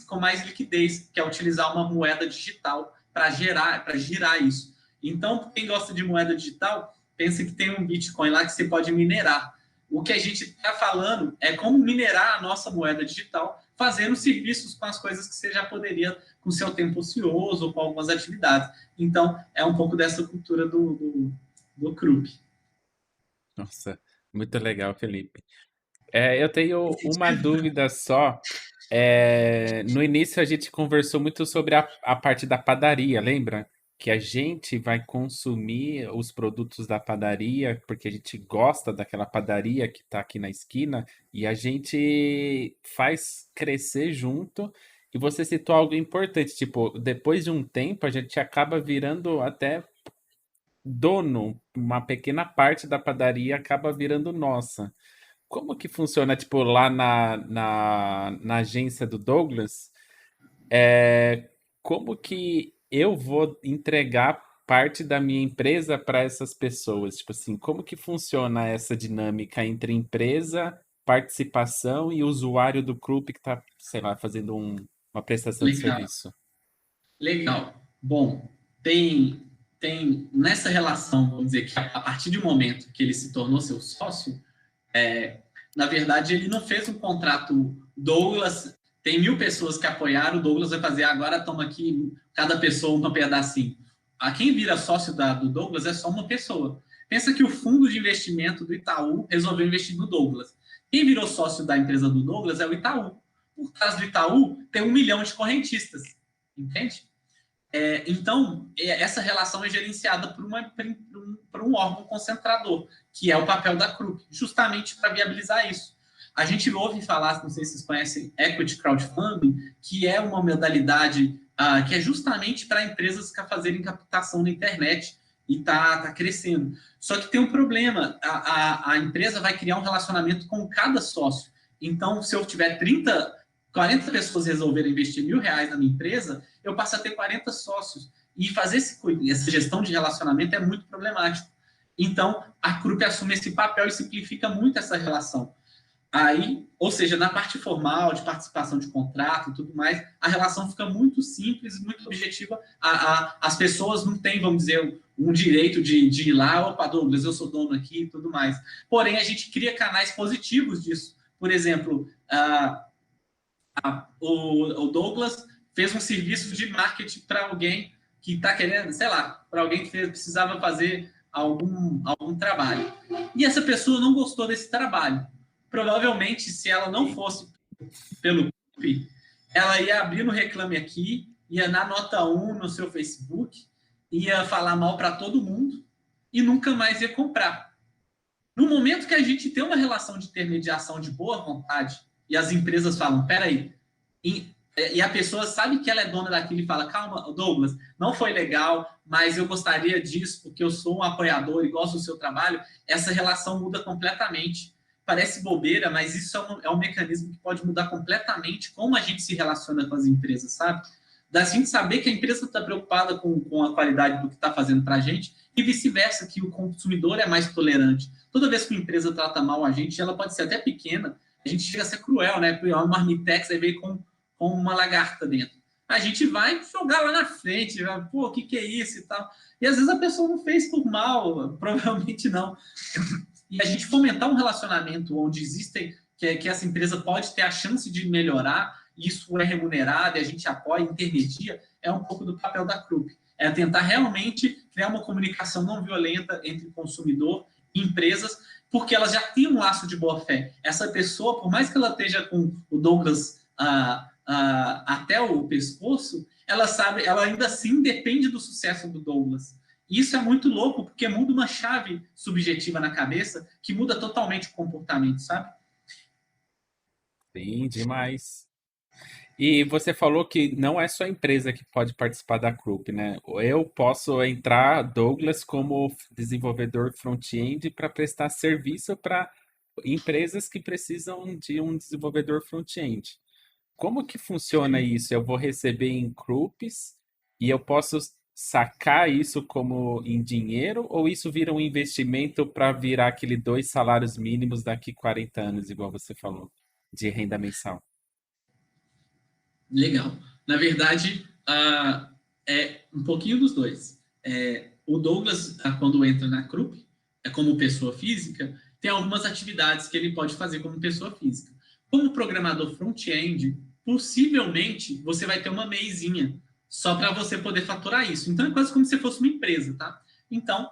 com mais liquidez, que é utilizar uma moeda digital para girar isso. Então, quem gosta de moeda digital, pensa que tem um Bitcoin lá que você pode minerar. O que a gente está falando é como minerar a nossa moeda digital, fazendo serviços com as coisas que você já poderia com seu tempo ocioso ou com algumas atividades. Então, é um pouco dessa cultura do CRUP. Nossa, muito legal, Felipe. Eu tenho uma dúvida só. No início a gente conversou muito sobre a parte da padaria, lembra? Que a gente vai consumir os produtos da padaria porque a gente gosta daquela padaria que está aqui na esquina e a gente faz crescer junto. E você citou algo importante, tipo, depois de um tempo a gente acaba virando até dono, uma pequena parte da padaria acaba virando nossa. Como que funciona, tipo, lá na agência do Douglas? Como que eu vou entregar parte da minha empresa para essas pessoas? Tipo assim, como que funciona essa dinâmica entre empresa, participação e usuário do clube que está, sei lá, fazendo uma prestação de Legal, serviço? legal. Bom, tem nessa relação, vamos dizer que a partir do momento que ele se tornou seu sócio, na verdade, ele não fez um contrato Douglas, tem 1.000 pessoas que apoiaram, o Douglas vai fazer, agora toma aqui, cada pessoa um pedacinho. A quem vira sócio do Douglas é só uma pessoa. Pensa que o fundo de investimento do Itaú resolveu investir no Douglas. Quem virou sócio da empresa do Douglas é o Itaú. Por trás do Itaú, tem 1 milhão de correntistas. Entende? Então, essa relação é gerenciada por um órgão concentrador, que é o papel da CRUP, justamente para viabilizar isso. A gente ouve falar, não sei se vocês conhecem, Equity Crowdfunding, que é uma modalidade que é justamente para empresas fazerem captação na internet e tá crescendo. Só que tem um problema, a empresa vai criar um relacionamento com cada sócio. Então, se eu tiver 40 pessoas resolverem investir R$ 1.000 na minha empresa, eu passo a ter 40 sócios. E fazer essa gestão de relacionamento é muito problemático. Então, a CRUP assume esse papel e simplifica muito essa relação. Aí, ou seja, na parte formal, de participação de contrato e tudo mais, a relação fica muito simples, muito objetiva. As pessoas não têm, vamos dizer, um direito de ir lá, opa, Douglas, eu sou dono aqui e tudo mais. Porém, a gente cria canais positivos disso. Por exemplo, o Douglas fez um serviço de marketing para alguém que está querendo, sei lá, para alguém que precisava fazer algum trabalho. E essa pessoa não gostou desse trabalho. Provavelmente, se ela não fosse pelo CUP, ela ia abrir no Reclame Aqui, ia na nota 1 no seu Facebook, ia falar mal para todo mundo e nunca mais ia comprar. No momento que a gente tem uma relação de intermediação de boa vontade e as empresas falam, peraí, e a pessoa sabe que ela é dona daquilo e fala, calma, Douglas, não foi legal, mas eu gostaria disso porque eu sou um apoiador e gosto do seu trabalho, essa relação muda completamente. Parece bobeira, mas isso é um mecanismo que pode mudar completamente como a gente se relaciona com as empresas, sabe? Da gente saber que a empresa está preocupada com a qualidade do que está fazendo para a gente e vice-versa, que o consumidor é mais tolerante. Toda vez que uma empresa trata mal a gente, ela pode ser até pequena, a gente chega a ser cruel, né? Uma marmitex aí veio com uma lagarta dentro. A gente vai jogar lá na frente, pô, o que é isso e tal. E às vezes a pessoa não fez por mal, provavelmente não. E a gente fomentar um relacionamento onde existem, que essa empresa pode ter a chance de melhorar, isso é remunerado e a gente apoia, intermedia, é um pouco do papel da CRUP. É tentar realmente criar uma comunicação não violenta entre consumidor e empresas, porque elas já têm um laço de boa fé. Essa pessoa, por mais que ela esteja com o Douglas até o pescoço, ela sabe, ela ainda assim depende do sucesso do Douglas. E isso é muito louco, porque muda uma chave subjetiva na cabeça que muda totalmente o comportamento, sabe? Sim, demais. E você falou que não é só a empresa que pode participar da Group, né? Eu posso entrar, Douglas, como desenvolvedor front-end para prestar serviço para empresas que precisam de um desenvolvedor front-end. Como que funciona Sim. isso? Eu vou receber em groups e eu posso sacar isso como em dinheiro ou isso vira um investimento para virar aquele 2 salários mínimos daqui 40 anos, igual você falou, de renda mensal? Legal. Na verdade, é um pouquinho dos dois. O Douglas, quando entra na CRUP, como pessoa física, tem algumas atividades que ele pode fazer como pessoa física. Como programador front-end, possivelmente você vai ter uma MEIzinha só para você poder faturar isso. Então é quase como se fosse uma empresa, tá? Então,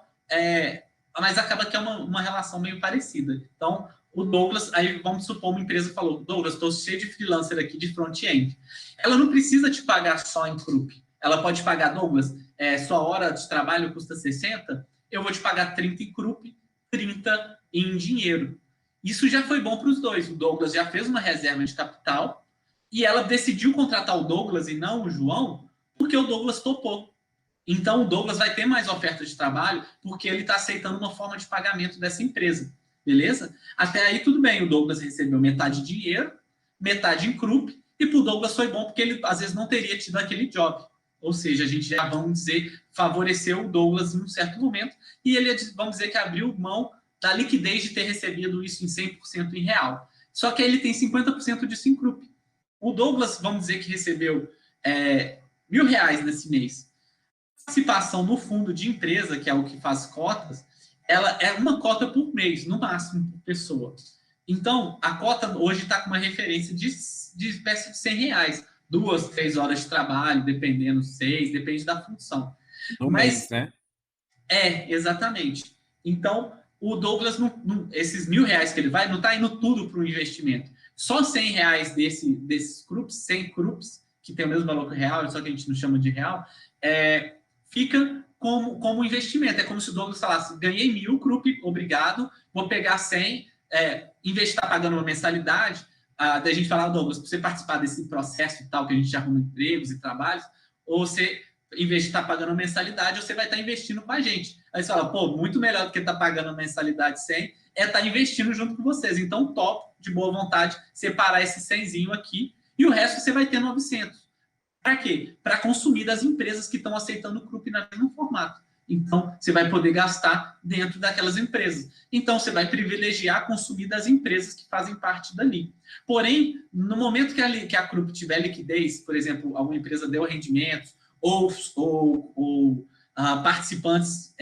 mas acaba que é uma relação meio parecida. Então, o Douglas, aí vamos supor uma empresa falou, Douglas, estou cheio de freelancer aqui de front-end. Ela não precisa te pagar só em CRUP. Ela pode pagar, Douglas, sua hora de trabalho custa 60, eu vou te pagar 30 em CRUP, 30 em dinheiro. Isso já foi bom para os dois. O Douglas já fez uma reserva de capital e ela decidiu contratar o Douglas e não o João, porque o Douglas topou. Então, o Douglas vai ter mais oferta de trabalho porque ele está aceitando uma forma de pagamento dessa empresa. Beleza? Até aí, tudo bem. O Douglas recebeu metade de dinheiro, metade em CRUP, e para o Douglas foi bom porque ele, às vezes, não teria tido aquele job. Ou seja, a gente já, vamos dizer, favoreceu o Douglas em um certo momento e ele, vamos dizer, que abriu mão da liquidez de ter recebido isso em 100% em real. Só que ele tem 50% disso em CRUP. O Douglas, vamos dizer, que recebeu R$1.000 nesse mês. A participação no fundo de empresa, que é o que faz cotas, ela é uma cota por mês, no máximo, por pessoa. Então, a cota hoje está com uma referência de espécie de R$100. 2, 3 horas de trabalho, dependendo, 6, depende da função. No mês, né? Exatamente. Então, o Douglas, esses R$1.000 que ele vai, não está indo tudo para o investimento. Só R$100 desses CRUPs, 100 CRUPs, que tem o mesmo valor que o real, só que a gente não chama de real, fica como investimento. É como se o Douglas falasse, ganhei 1.000 CRUP, obrigado, vou pegar 100, em vez de estar pagando uma mensalidade, da gente falar, Douglas, para você participar desse processo e tal, que a gente arruma empregos e trabalhos, ou você, em vez de estar pagando uma mensalidade, você vai estar investindo com a gente. Aí você fala, pô, muito melhor do que estar pagando uma mensalidade 100, estar investindo junto com vocês. Então, top, de boa vontade, separar esse 100zinho aqui, e o resto você vai ter 900. Para quê? Para consumir das empresas que estão aceitando o CRUP no mesmo formato. Então, você vai poder gastar dentro daquelas empresas. Então, você vai privilegiar consumir das empresas que fazem parte dali. Porém, no momento que a CRUP tiver liquidez, por exemplo, alguma empresa deu rendimentos, ou participantes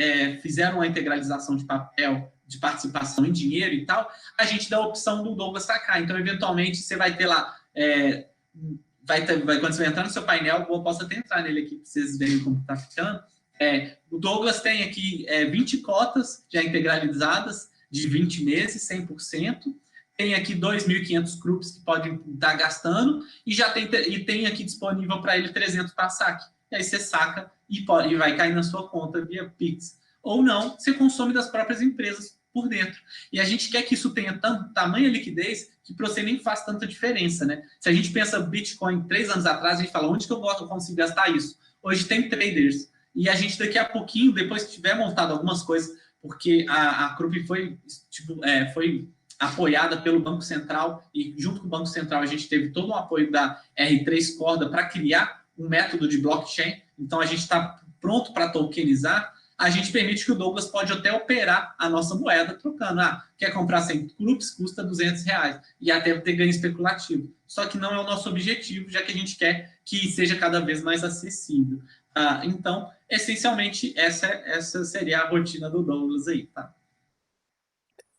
fizeram a integralização de papel, de participação em dinheiro e tal, a gente dá a opção do Douglas sacar. Então, eventualmente, você vai ter lá... quando você vai entrar no seu painel, eu posso até entrar nele aqui para vocês verem como está ficando. O Douglas tem aqui 20 cotas já integralizadas de 20 meses, 100%. Tem aqui 2.500 CRUPs que podem estar gastando e já tem aqui disponível para ele 300 para saque. E aí você saca e vai cair na sua conta via Pix. Ou não, você consome das próprias empresas por dentro. E a gente quer que isso tenha tamanha liquidez que para você nem faz tanta diferença, né? Se a gente pensa Bitcoin 3 anos atrás, a gente fala, onde que eu consigo gastar isso? Hoje tem traders. E a gente daqui a pouquinho, depois que tiver montado algumas coisas, porque a CRUP foi apoiada pelo Banco Central e junto com o Banco Central a gente teve todo o apoio da R3 Corda para criar um método de blockchain. Então a gente está pronto para tokenizar. A gente permite que o Douglas pode até operar a nossa moeda trocando. Quer comprar 100 CRUPs, custa R$200 e até ter ganho especulativo. Só que não é o nosso objetivo, já que a gente quer que seja cada vez mais acessível. Então, essencialmente, essa seria a rotina do Douglas aí, tá?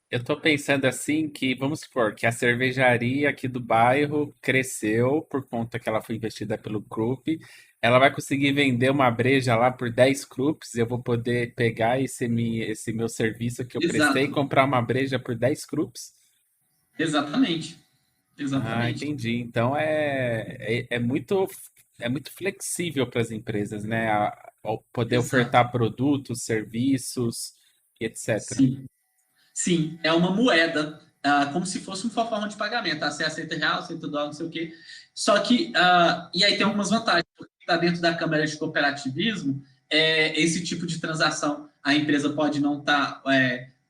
Eu tô pensando assim que, vamos supor, que a cervejaria aqui do bairro cresceu por conta que ela foi investida pelo Krupp. Ela vai conseguir vender uma breja lá por 10 Krupps. Eu vou poder pegar esse meu serviço que eu prestei e Exato. comprar uma breja por 10 Krupps? Exatamente. Ah, Exatamente. entendi. Então é muito flexível para as empresas, né? Poder Exato. ofertar produtos, serviços, e etc. Sim. Sim, é uma moeda, como se fosse uma forma de pagamento. Você aceita real, aceita dólar, não sei o quê. Só que, e aí tem algumas vantagens, porque está dentro da Câmara de Cooperativismo, esse tipo de transação, a empresa pode não estar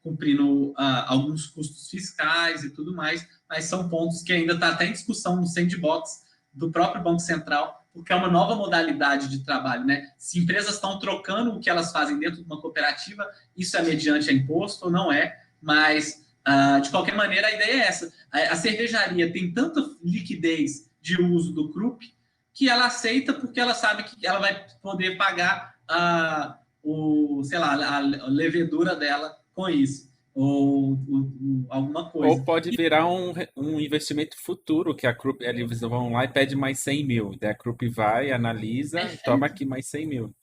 cumprindo alguns custos fiscais e tudo mais, mas são pontos que ainda está até em discussão no sandbox do próprio Banco Central, porque é uma nova modalidade de trabalho, né? Se empresas estão trocando o que elas fazem dentro de uma cooperativa, isso é mediante a imposto ou não é? Mas, de qualquer maneira, a ideia é essa. A cervejaria tem tanta liquidez de uso do Krupp que ela aceita porque ela sabe que ela vai poder pagar a levedura dela com isso, ou alguma Ou coisa. pode virar um investimento futuro, que a Krupp, eles vão lá e pede mais 100 mil. Daí a Krupp vai, analisa, toma Perfeito, aqui mais 100 mil.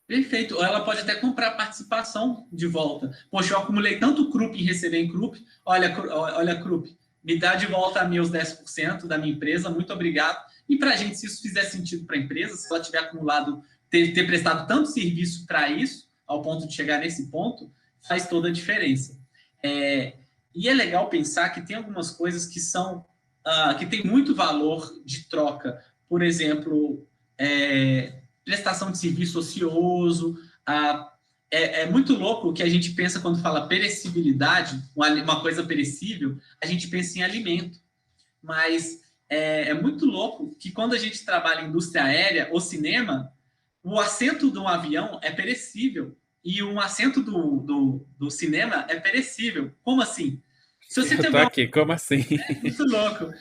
perfeito. Ou ela pode até comprar participação de volta. Poxa, eu acumulei tanto Krupp em receber em Krupp, olha Krupp, me dá de volta a meus 10% da minha empresa, muito obrigado. E para a gente, se isso fizer sentido para a empresa, se ela tiver acumulado, ter prestado tanto serviço para isso, ao ponto de chegar nesse ponto, faz toda a diferença. É, e é legal pensar que tem algumas coisas que são que tem muito valor de troca. Por exemplo, prestação de serviço ocioso. É muito louco o que a gente pensa quando fala perecibilidade, uma coisa perecível, a gente pensa em alimento. Mas é muito louco que quando a gente trabalha em indústria aérea ou cinema, o assento de um avião é perecível e um assento do cinema é perecível. Como assim? Se você Eu tô tiver aqui, como assim? muito louco.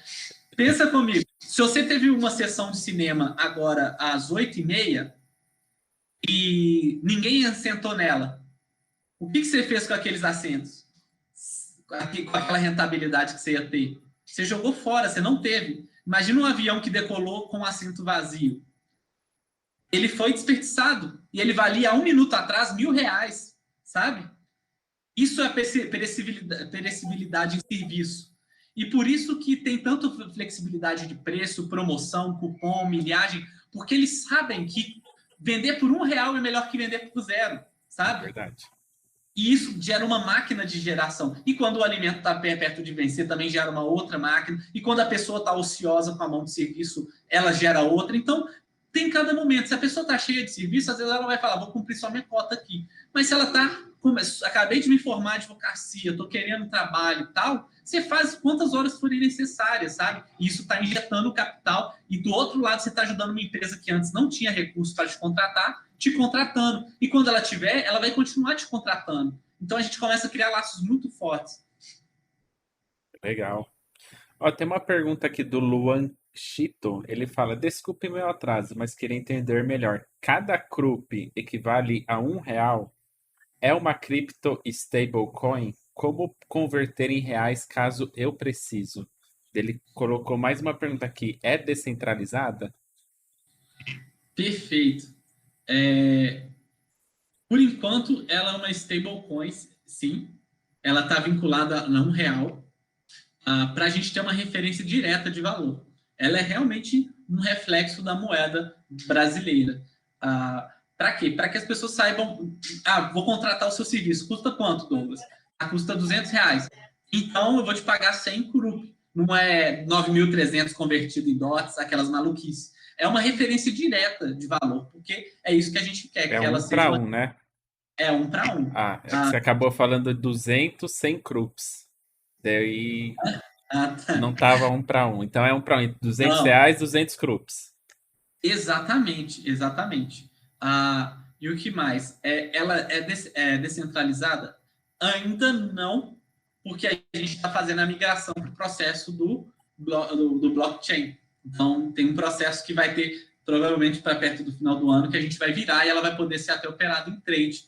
Pensa comigo. Se você teve uma sessão de cinema agora às 8h30 e ninguém assentou nela, o que você fez com aqueles assentos? Com aquela rentabilidade que você ia ter? Você jogou fora, você não teve. Imagina um avião que decolou com o assento vazio. Ele foi desperdiçado e ele valia 1 minuto atrás R$ 1.000, sabe? Isso é perecibilidade em serviço. E por isso que tem tanto flexibilidade de preço, promoção, cupom, milhagem, porque eles sabem que vender por R$ 1 é melhor que vender por zero, É sabe? verdade. E isso gera uma máquina de geração. E quando o alimento está perto de vencer, também gera uma outra máquina. E quando a pessoa está ociosa com a mão de serviço, ela gera outra. Então, tem cada momento. Se a pessoa está cheia de serviço, às vezes ela vai falar, vou cumprir só minha cota aqui. Mas se ela está, acabei de me formar em advocacia, estou querendo trabalho e tal, você faz quantas horas forem necessárias, sabe? E isso está injetando capital. E do outro lado, você está ajudando uma empresa que antes não tinha recurso para te contratar, te contratando. E quando ela tiver, ela vai continuar te contratando. Então a gente começa a criar laços muito fortes. Legal. Ó, tem uma pergunta aqui do Luan Chito. Ele fala: desculpe meu atraso, mas queria entender melhor. Cada Krupp equivale a R$ 1? É uma cripto stablecoin? Como converter em reais caso eu preciso? Ele colocou mais uma pergunta aqui. É descentralizada? Perfeito. Por enquanto, ela é uma stablecoin, sim. Ela está vinculada a R$ 1, para a gente ter uma referência direta de valor. Ela é realmente um reflexo da moeda brasileira. Para quê? Para que as pessoas saibam, vou contratar o seu serviço. Custa quanto, Douglas? Custa R$ 200. Então, eu vou te pagar 100 CURUP. Não é 9.300 convertido em DOTs, aquelas maluquices. É uma referência direta de valor, porque é isso que a gente quer, É que ela um seja para uma... um, né? É 1 para 1. Ah, é que você acabou falando 200 sem Krups. Daí Tá. não tava 1 para 1. Então é 1 para 1. Não, R$ 200, 200 Krups. exatamente, exatamente. E o que mais? Ela é descentralizada? Ainda não, porque a gente está fazendo a migração para o processo do blockchain. Então, tem um processo que vai ter, provavelmente, para perto do final do ano, que a gente vai virar e ela vai poder ser até operada em trade.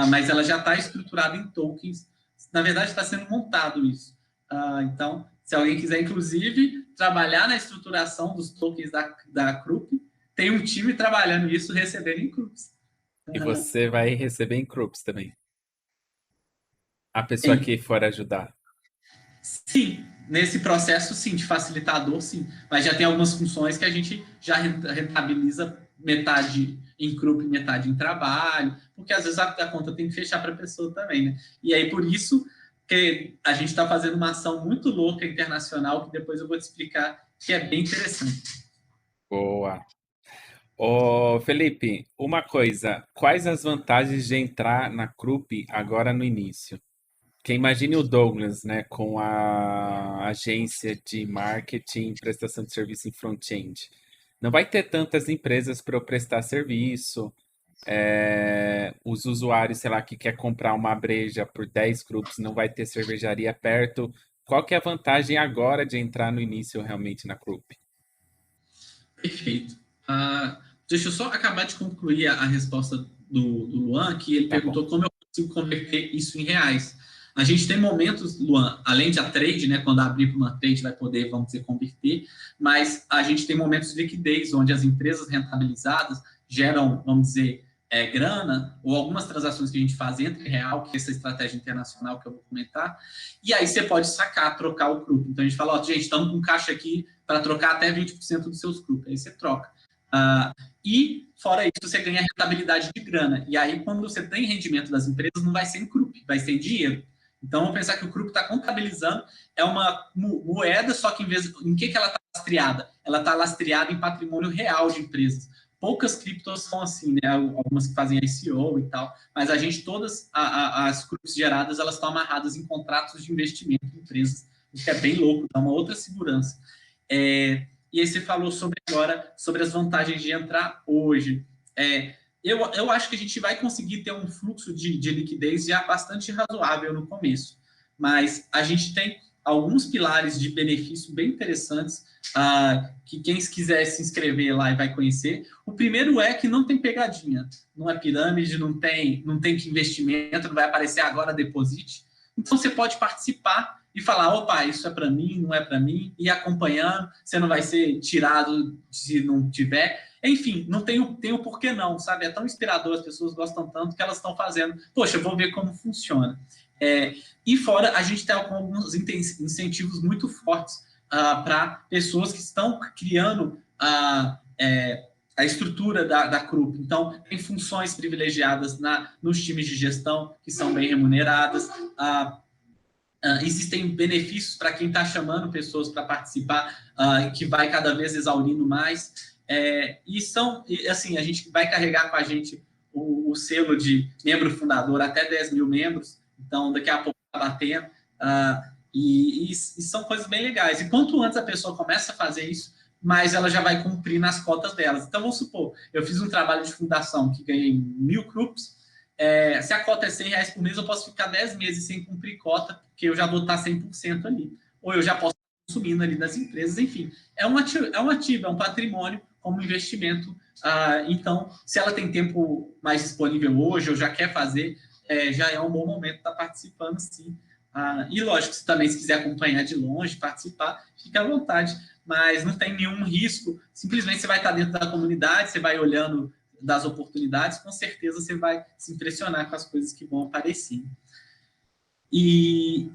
Mas ela já está estruturada em tokens. Na verdade, está sendo montado isso. Então, se alguém quiser, inclusive, trabalhar na estruturação dos tokens da Krupp, tem um time trabalhando isso, recebendo em Krupps. E você vai receber em Krups também. A pessoa Sim, que for ajudar. sim, nesse processo, sim, de facilitador, sim. Mas já tem algumas funções que a gente já rentabiliza metade em Krupp e metade em trabalho, porque às vezes a conta tem que fechar para a pessoa também, né? E aí, por isso que a gente está fazendo uma ação muito louca internacional, que depois eu vou te explicar, que é bem interessante. Boa. Ô, Felipe, uma coisa. Quais as vantagens de entrar na Krupp agora no início? Porque imagine o Douglas, né, com a agência de marketing, prestação de serviço em front-end. Não vai ter tantas empresas para eu prestar serviço. Os usuários, sei lá, que quer comprar uma breja por 10 grupos, não vai ter cervejaria perto. Qual que é a vantagem agora de entrar no início realmente na Krupp? Perfeito. Deixa eu só acabar de concluir a resposta do Luan, que ele Tá bom. perguntou como eu consigo converter isso em reais. A gente tem momentos, Luan, além de a trade, né, quando abrir para uma trade vai poder, vamos dizer, converter, mas a gente tem momentos de liquidez, onde as empresas rentabilizadas geram, vamos dizer, grana, ou algumas transações que a gente faz entre real, que é essa estratégia internacional que eu vou comentar, e aí você pode sacar, trocar o CRUP. Então a gente fala, ó, gente, estamos com caixa aqui para trocar até 20% dos seus CRUP, aí você troca. E, fora isso, você ganha rentabilidade de grana. E aí, quando você tem rendimento das empresas, não vai ser em CRUP, vai ser em dinheiro. Então, vamos pensar que o CRUP está contabilizando, é uma moeda, só que em que ela está lastreada? Ela está lastreada em patrimônio real de empresas. Poucas criptos são assim, né? Algumas que fazem ICO e tal, mas a gente, todas as CRUPs geradas, elas estão amarradas em contratos de investimento em empresas, o que é bem louco, dá uma outra segurança. E aí você falou sobre as vantagens de entrar hoje. Eu acho que a gente vai conseguir ter um fluxo de liquidez já bastante razoável no começo, mas a gente tem alguns pilares de benefício bem interessantes que quem quiser se inscrever lá e vai conhecer. O primeiro é que não tem pegadinha, não é pirâmide, não tem que investimento, não vai aparecer agora deposite. Então você pode participar e falar, opa, isso é para mim, não é para mim, e acompanhando, você não vai ser tirado se não tiver. Enfim, não tem o porquê não, sabe? É tão inspirador, as pessoas gostam tanto que elas estão fazendo. Poxa, eu vou ver como funciona. E fora, a gente está com alguns incentivos muito fortes para pessoas que estão criando a estrutura da CRUP. Então, tem funções privilegiadas nos times de gestão, que são bem remuneradas. Existem benefícios para quem está chamando pessoas para participar, que vai cada vez exaurindo mais. E assim, a gente vai carregar com a gente o selo de membro fundador até 10 mil membros, então daqui a pouco está batendo, e são coisas bem legais. E quanto antes a pessoa começa a fazer isso, mais ela já vai cumprir nas cotas delas. Então, vamos supor, eu fiz um trabalho de fundação que ganhei 1.000 CRUPs, se a cota é R$100 por mês, eu posso ficar 10 meses sem cumprir cota, porque eu já vou estar 100% ali. Ou eu já posso estar consumindo ali das empresas, enfim. É um ativo, é um patrimônio como investimento. Então, se ela tem tempo mais disponível hoje, ou já quer fazer, já é um bom momento estar participando, sim. E lógico, se também se quiser acompanhar de longe, participar, fique à vontade. Mas não tem nenhum risco, simplesmente você vai estar dentro da comunidade, você vai olhando das oportunidades, com certeza você vai se impressionar com as coisas que vão aparecer.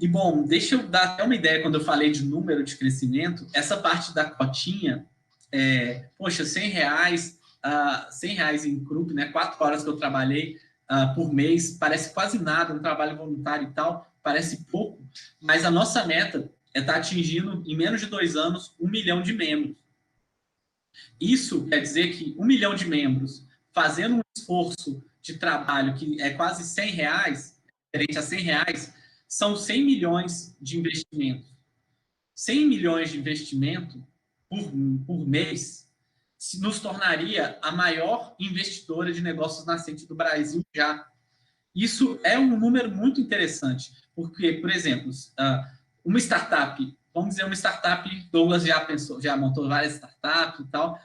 Bom, deixa eu dar até uma ideia, quando eu falei de número de crescimento, essa parte da cotinha, poxa, R$100, R$100 em CRUP, né, 4 horas que eu trabalhei por mês, parece quase nada, um trabalho voluntário e tal, parece pouco, mas a nossa meta é estar atingindo, em menos de 2 anos, 1 milhão de membros. Isso quer dizer que 1 milhão de membros fazendo um esforço de trabalho que é quase R$100, diferente a R$100, são 100 milhões de investimento. 100 milhões de investimento por mês nos tornaria a maior investidora de negócios nascente do Brasil já. Isso é um número muito interessante, porque, por exemplo, uma startup, vamos dizer uma startup, Douglas já montou várias startups e tal,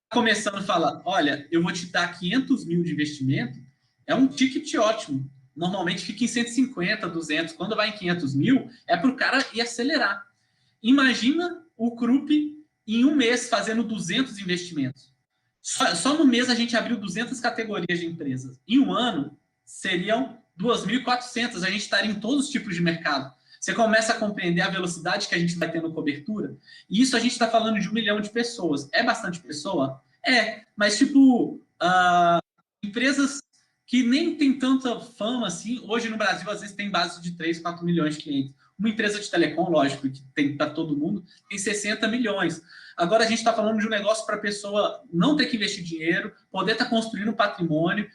começando a falar, olha, eu vou te dar 500 mil de investimento, é um ticket ótimo. Normalmente fica em 150, 200. Quando vai em 500 mil, é para o cara ir acelerar. Imagina o CRUP em um mês fazendo 200 investimentos. Só no mês a gente abriu 200 categorias de empresas. Em um ano, seriam 2.400. A gente estaria em todos os tipos de mercado. Você começa a compreender a velocidade que a gente vai tendo cobertura. E isso a gente está falando de 1 milhão de pessoas. É bastante pessoa? Mas tipo, empresas que nem tem tanta fama assim, hoje no Brasil às vezes tem base de 3, 4 milhões de clientes. Uma empresa de telecom, lógico, que tem para todo mundo, tem 60 milhões. Agora a gente está falando de um negócio para a pessoa não ter que investir dinheiro, poder estar construindo um patrimônio,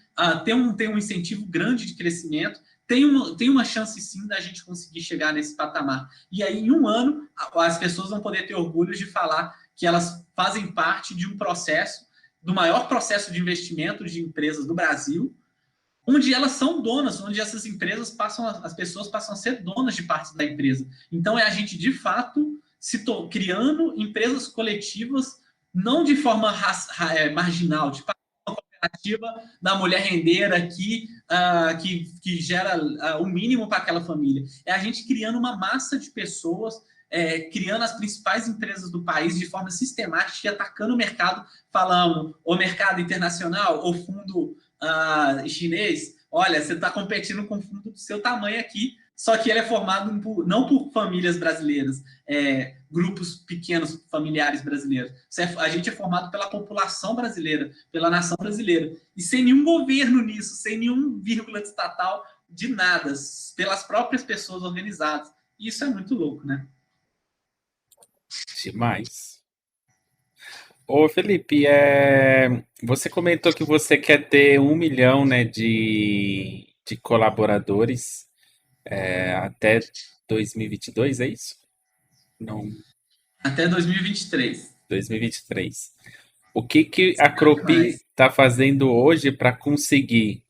ter um incentivo grande de crescimento, tem uma chance sim da gente conseguir chegar nesse patamar. E aí, em um ano, as pessoas vão poder ter orgulho de falar que elas fazem parte de um processo, do maior processo de investimento de empresas do Brasil, onde elas são donas, onde essas empresas as pessoas passam a ser donas de parte da empresa. Então, é a gente, de fato, criando empresas coletivas, não de forma marginal, tipo, qualquer cooperativa da mulher rendeira aqui, que gera o mínimo para aquela família. É a gente criando uma massa de pessoas, criando as principais empresas do país de forma sistemática e atacando o mercado, falando, o mercado internacional, o fundo chinês, olha, você está competindo com um fundo do seu tamanho aqui, só que ele é formado não por famílias brasileiras, grupos pequenos familiares brasileiros. A gente é formado pela população brasileira, pela nação brasileira. E sem nenhum governo nisso, sem nenhum vírgula de estatal, de nada, pelas próprias pessoas organizadas. E isso é muito louco, né? Demais. Ô, Felipe, você comentou que você quer ter 1 milhão, né, de colaboradores até 2022, é isso? Não, Até 2023. 2023. O que a Cropi Mas, está fazendo hoje para conseguir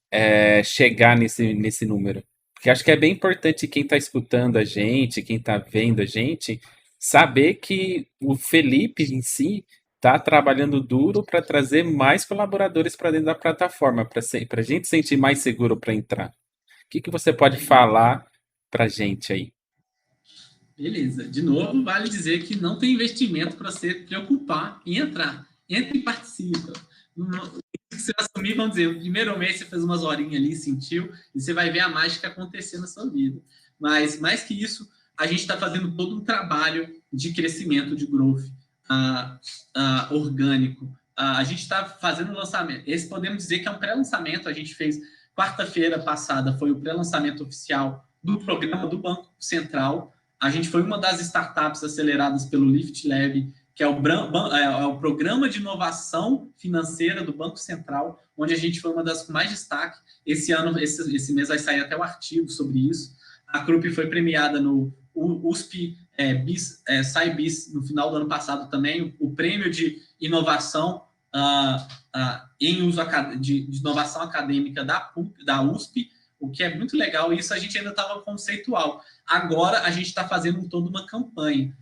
chegar nesse número? Porque acho que é bem importante quem está escutando a gente, quem está vendo a gente, saber que o Felipe em si está trabalhando duro para trazer mais colaboradores para dentro da plataforma, para a gente sentir mais seguro para entrar. O que você pode falar para a gente aí? beleza. De novo, vale dizer que não tem investimento para você preocupar em entrar. Entra e participa. Se você assumir, vamos dizer, o primeiro mês você fez umas horinhas ali, sentiu, e você vai ver a mágica acontecer na sua vida. Mas, mais que isso, a gente está fazendo todo um trabalho de crescimento, de growth orgânico. A gente está fazendo lançamento. Esse podemos dizer que é um pré-lançamento. A gente fez, quarta-feira passada, foi o pré-lançamento oficial do programa do Banco Central. A gente foi uma das startups aceleradas pelo Lift Lab, que é o programa de inovação financeira do Banco Central, onde a gente foi uma das com mais destaque. Esse ano, esse mês vai sair até o artigo sobre isso. A Krupp foi premiada no USP SciBis no final do ano passado também, o prêmio de inovação em uso de inovação acadêmica da USP, o que é muito legal. Isso a gente ainda estava conceitual. Agora a gente está fazendo toda uma campanha.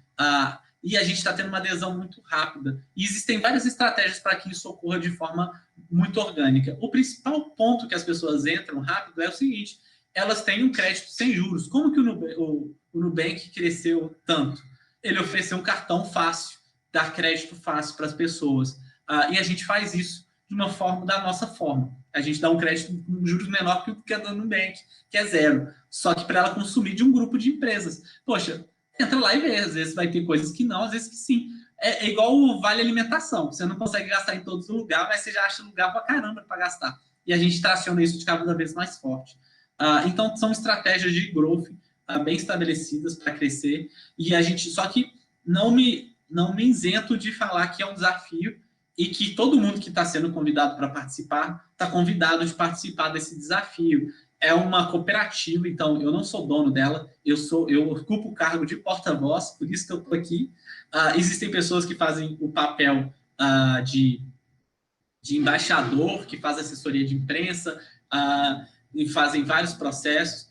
E a gente está tendo uma adesão muito rápida. E existem várias estratégias para que isso ocorra de forma muito orgânica. O principal ponto que as pessoas entram rápido é o seguinte: elas têm um crédito sem juros. Como que o Nubank cresceu tanto? Ele ofereceu um cartão fácil, dar crédito fácil para as pessoas. E a gente faz isso de uma forma, da nossa forma. A gente dá um crédito com juros menor que o que é do Nubank, que é 0. Só que para ela consumir de um grupo de empresas. Poxa, entra lá e vê. Às vezes vai ter coisas que não, às vezes que sim. É igual o Vale Alimentação. Você não consegue gastar em todos os lugares, mas você já acha lugar para caramba para gastar. E a gente traciona isso de cada vez mais forte. Então, são estratégias de growth bem estabelecidas para crescer. E a gente, só que não me isento de falar que é um desafio e que todo mundo que está sendo convidado para participar está convidado de participar desse desafio. É uma cooperativa, então eu não sou dono dela, eu ocupo o cargo de porta-voz, por isso que eu estou aqui. Existem pessoas que fazem o papel de embaixador, que faz assessoria de imprensa, e fazem vários processos.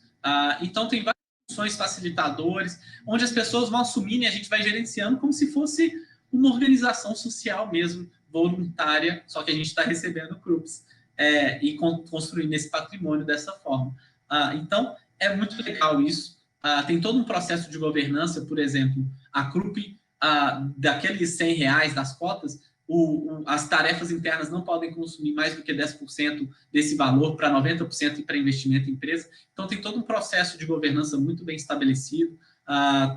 Então, tem várias funções facilitadores, onde as pessoas vão assumindo e a gente vai gerenciando como se fosse uma organização social mesmo, voluntária, só que a gente está recebendo CRUPs e construindo esse patrimônio dessa forma. Então, é muito legal isso. Tem todo um processo de governança, por exemplo, a CRUP, daqueles R$100 das cotas, as tarefas internas não podem consumir mais do que 10% desse valor para 90% para investimento em empresa. Então, tem todo um processo de governança muito bem estabelecido,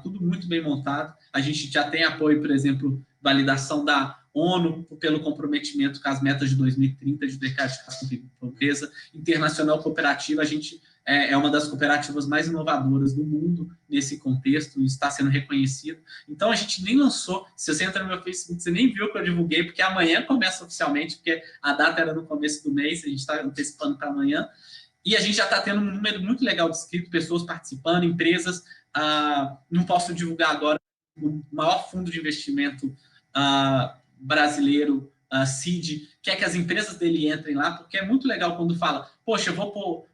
tudo muito bem montado. A gente já tem apoio, por exemplo, validação da ONU pelo comprometimento com as metas de 2030 de erradicação de pobreza. Internacional Cooperativa, a gente é uma das cooperativas mais inovadoras do mundo nesse contexto, está sendo reconhecido. Então, a gente nem lançou, se você entra no meu Facebook, você nem viu que eu divulguei, porque amanhã começa oficialmente, porque a data era no começo do mês, a gente está antecipando para amanhã, e a gente já está tendo um número muito legal de inscritos, pessoas participando, empresas. Não posso divulgar agora o maior fundo de investimento brasileiro, CID, quer que as empresas dele entrem lá, porque é muito legal quando fala, poxa, eu vou pôr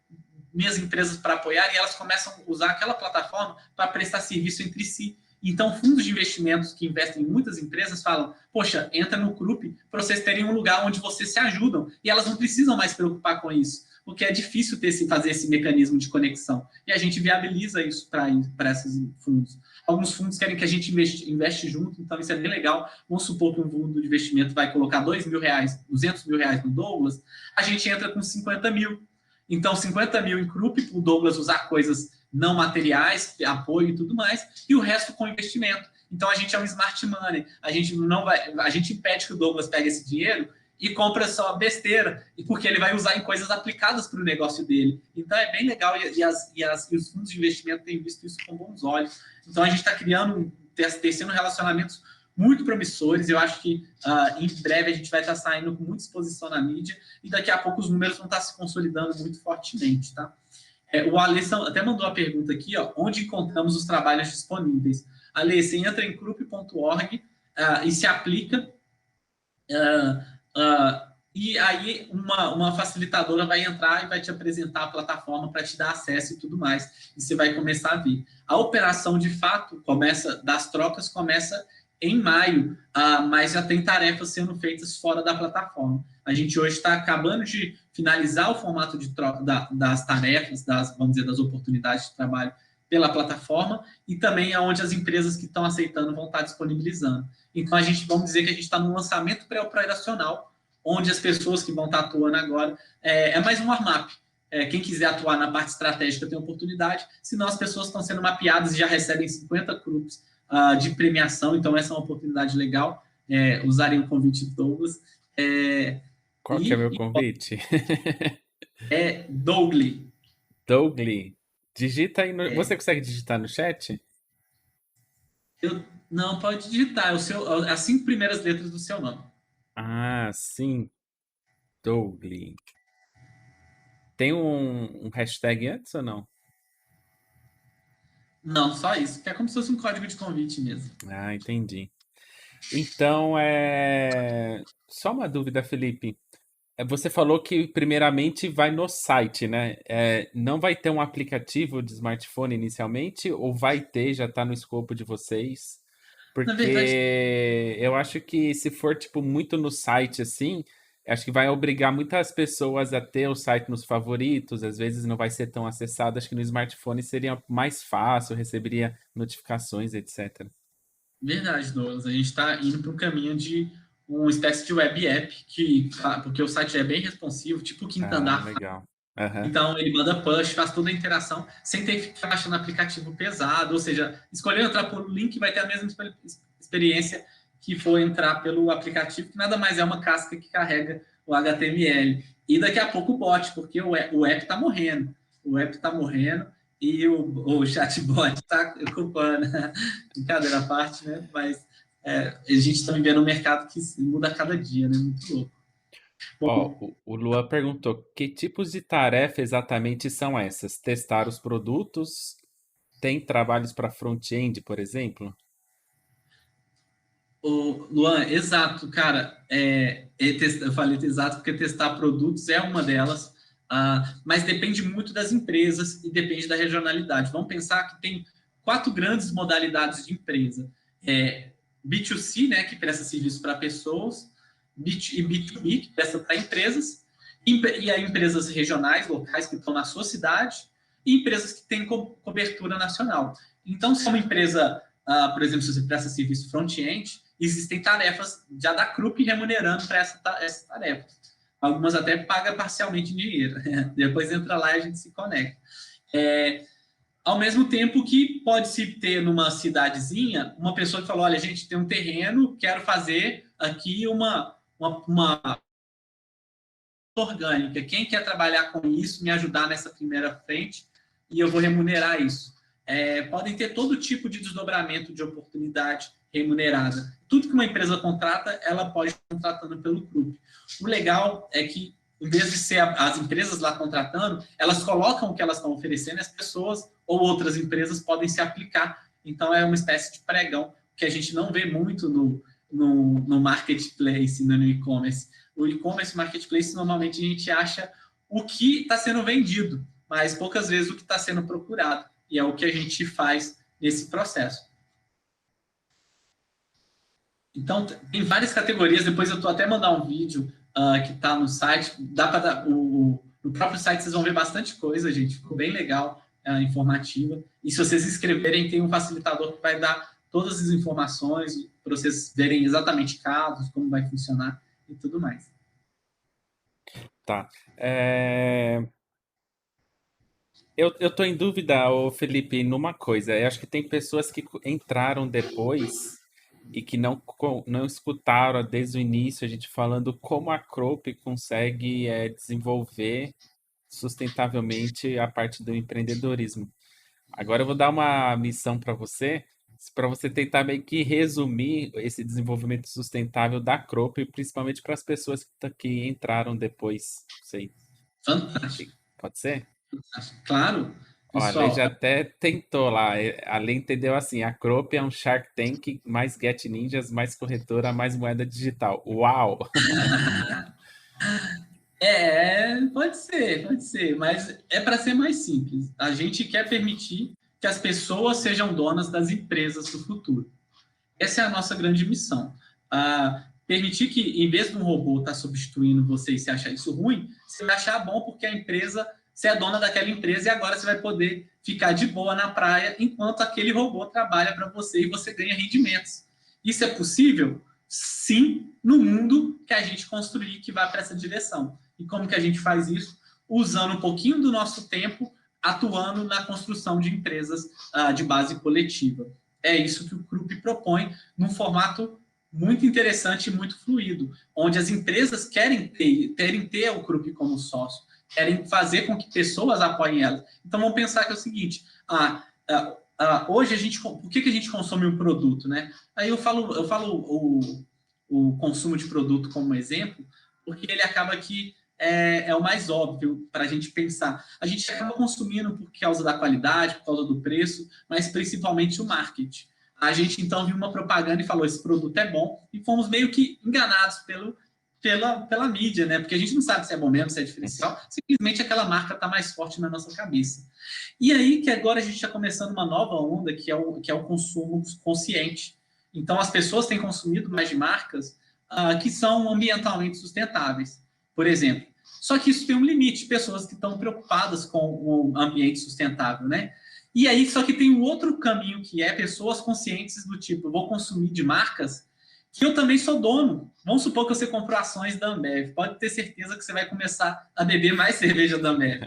minhas empresas para apoiar, e elas começam a usar aquela plataforma para prestar serviço entre si. Então, fundos de investimentos que investem em muitas empresas falam, poxa, entra no Krupp para vocês terem um lugar onde vocês se ajudam, e elas não precisam mais se preocupar com isso, porque é difícil fazer esse mecanismo de conexão, e a gente viabiliza isso para esses fundos. Alguns fundos querem que a gente investe junto, então isso é bem legal. Vamos supor que um fundo de investimento vai colocar R$2.000, R$200.000 no Douglas, a gente entra com 50 mil. Então, 50 mil em Krupp, para o Douglas usar coisas não materiais, apoio e tudo mais, e o resto com investimento. Então, a gente é um smart money. A gente impede que o Douglas pegue esse dinheiro e compra só besteira, porque ele vai usar em coisas aplicadas para o negócio dele. Então, é bem legal e os fundos de investimento têm visto isso com bons olhos. Então, a gente está tecendo relacionamentos muito promissores. Eu acho que em breve a gente vai estar saindo com muita exposição na mídia e daqui a pouco os números vão estar se consolidando muito fortemente, tá? O Alê até mandou a pergunta aqui, ó, onde encontramos os trabalhos disponíveis? Alê, você entra em krupp.org e se aplica e aí uma facilitadora vai entrar e vai te apresentar a plataforma para te dar acesso e tudo mais, e você vai começar a ver. A operação, de fato, das trocas começa em maio, mas já tem tarefas sendo feitas fora da plataforma. A gente hoje está acabando de finalizar o formato de troca das tarefas, vamos dizer, das oportunidades de trabalho pela plataforma, e também é onde as empresas que estão aceitando vão estar disponibilizando. Então, vamos dizer que a gente está no lançamento pré-operacional, onde as pessoas que vão estar atuando agora, é mais um warm-up. Quem quiser atuar na parte estratégica tem oportunidade, senão as pessoas estão sendo mapeadas e já recebem 50 Krupps de premiação, então essa é uma oportunidade legal. Usarem o convite do Douglas. Qual que é o meu convite? É Dougly. Dougly. Digita aí Você consegue digitar no chat? Não, pode digitar. As 5 primeiras letras do seu nome. Ah, sim. Dougly. Tem um hashtag antes ou não? Não, só isso. Que é como se fosse um código de convite mesmo. Ah, entendi. Então, só uma dúvida, Felipe. Você falou que primeiramente vai no site, né? Não vai ter um aplicativo de smartphone inicialmente, ou vai ter, já está no escopo de vocês? Na verdade, Porque eu acho que se for tipo muito no site assim, acho que vai obrigar muitas pessoas a ter o site nos favoritos, às vezes não vai ser tão acessado, acho que no smartphone seria mais fácil, receberia notificações, etc. verdade, Douglas. A gente está indo para o caminho de uma espécie de web app, porque o site é bem responsivo, tipo o Quinta Ah, Andar. legal. Aham. Então, ele manda push, faz toda a interação, sem ter que ficar baixando aplicativo pesado. Ou seja, escolher entrar por link vai ter a mesma experiência que for entrar pelo aplicativo, que nada mais é uma casca que carrega o HTML. E daqui a pouco o bot, porque o app está morrendo. O app está morrendo e o chatbot está ocupando. Brincadeira à parte, né? Mas a gente está vivendo um mercado que muda a cada dia, né? Muito louco. Ó, Bom, o Luan perguntou: que tipos de tarefa exatamente são essas? Testar os produtos? Tem trabalhos para front-end, por exemplo? Luan, exato, cara. Eu falei exato porque testar produtos é uma delas, mas depende muito das empresas e depende da regionalidade. Vamos pensar que tem 4 grandes modalidades de empresa: B2C, né, que presta serviço para pessoas, e B2B, que presta para empresas, e aí empresas regionais, locais, que estão na sua cidade, e empresas que têm cobertura nacional. Então, se é uma empresa, por exemplo, se você presta serviço front-end, existem tarefas já da Krupp remunerando para essas tarefas. Algumas até paga parcialmente em dinheiro. Depois entra lá e a gente se conecta. Ao mesmo tempo que pode-se ter numa cidadezinha uma pessoa que falou: olha, gente, tem um terreno, quero fazer aqui uma orgânica. Quem quer trabalhar com isso, me ajudar nessa primeira frente, e eu vou remunerar isso. Podem ter todo tipo de desdobramento de oportunidade remunerada. Tudo que uma empresa contrata, ela pode estar contratando pelo Krupp. O legal é que, em vez de ser as empresas lá contratando, elas colocam o que elas estão oferecendo, as pessoas ou outras empresas podem se aplicar. Então, é uma espécie de pregão que a gente não vê muito no marketplace, no e-commerce. O e-commerce, marketplace, normalmente a gente acha o que está sendo vendido, mas poucas vezes o que está sendo procurado. E é o que a gente faz nesse processo. Então, tem várias categorias. Depois eu estou até mandar um vídeo que está no site. Dá para dar no próprio site vocês vão ver bastante coisa, gente. Ficou bem legal, informativa. E se vocês se inscreverem, tem um facilitador que vai dar todas as informações para vocês verem exatamente casos, como vai funcionar e tudo mais. Tá. Eu tô em dúvida, ô Felipe, numa coisa. Eu acho que tem pessoas que entraram depois e que não escutaram desde o início a gente falando como a Crope consegue desenvolver sustentavelmente a parte do empreendedorismo. Agora eu vou dar uma missão para você tentar meio que resumir esse desenvolvimento sustentável da Crope, principalmente para as pessoas que entraram depois. Não sei. Fantástico. Pode ser? Claro, Ó, a Lei pessoal. já até tentou lá. A Lei entendeu assim: a Crope é um Shark Tank, mais Get Ninjas, mais corretora, mais moeda digital. Uau! Pode ser, mas é para ser mais simples. A gente quer permitir que as pessoas sejam donas das empresas do futuro. Essa é a nossa grande missão. Permitir que, em vez de um robô estar substituindo você e você achar isso ruim, você vai achar bom porque a empresa, você é dona daquela empresa e agora você vai poder ficar de boa na praia enquanto aquele robô trabalha para você e você ganha rendimentos. Isso é possível? Sim, no mundo que a gente construir que vai para essa direção. E como que a gente faz isso? Usando um pouquinho do nosso tempo atuando na construção de empresas de base coletiva. É isso que o Krupp propõe num formato muito interessante e muito fluido, onde as empresas querem ter o Krupp como sócio, querem fazer com que pessoas apoiem elas. Então, vamos pensar que é o seguinte, hoje, por que a gente consome um produto? Né? Aí eu falo o consumo de produto como exemplo, porque ele acaba que é o mais óbvio para a gente pensar. A gente acaba consumindo por causa da qualidade, por causa do preço, mas principalmente o marketing. A gente, então, viu uma propaganda e falou, esse produto é bom, e fomos meio que enganados pela mídia, né? Porque a gente não sabe se é bom mesmo, se é diferencial, simplesmente aquela marca está mais forte na nossa cabeça. E aí que agora a gente está começando uma nova onda, que é o consumo consciente. Então, as pessoas têm consumido mais de marcas que são ambientalmente sustentáveis. Por exemplo, só que isso tem um limite, pessoas que estão preocupadas com o ambiente sustentável, né? E aí, só que tem um outro caminho que é pessoas conscientes do tipo, eu vou consumir de marcas que eu também sou dono. Vamos supor que você comprou ações da Ambev. Pode ter certeza que você vai começar a beber mais cerveja da Ambev.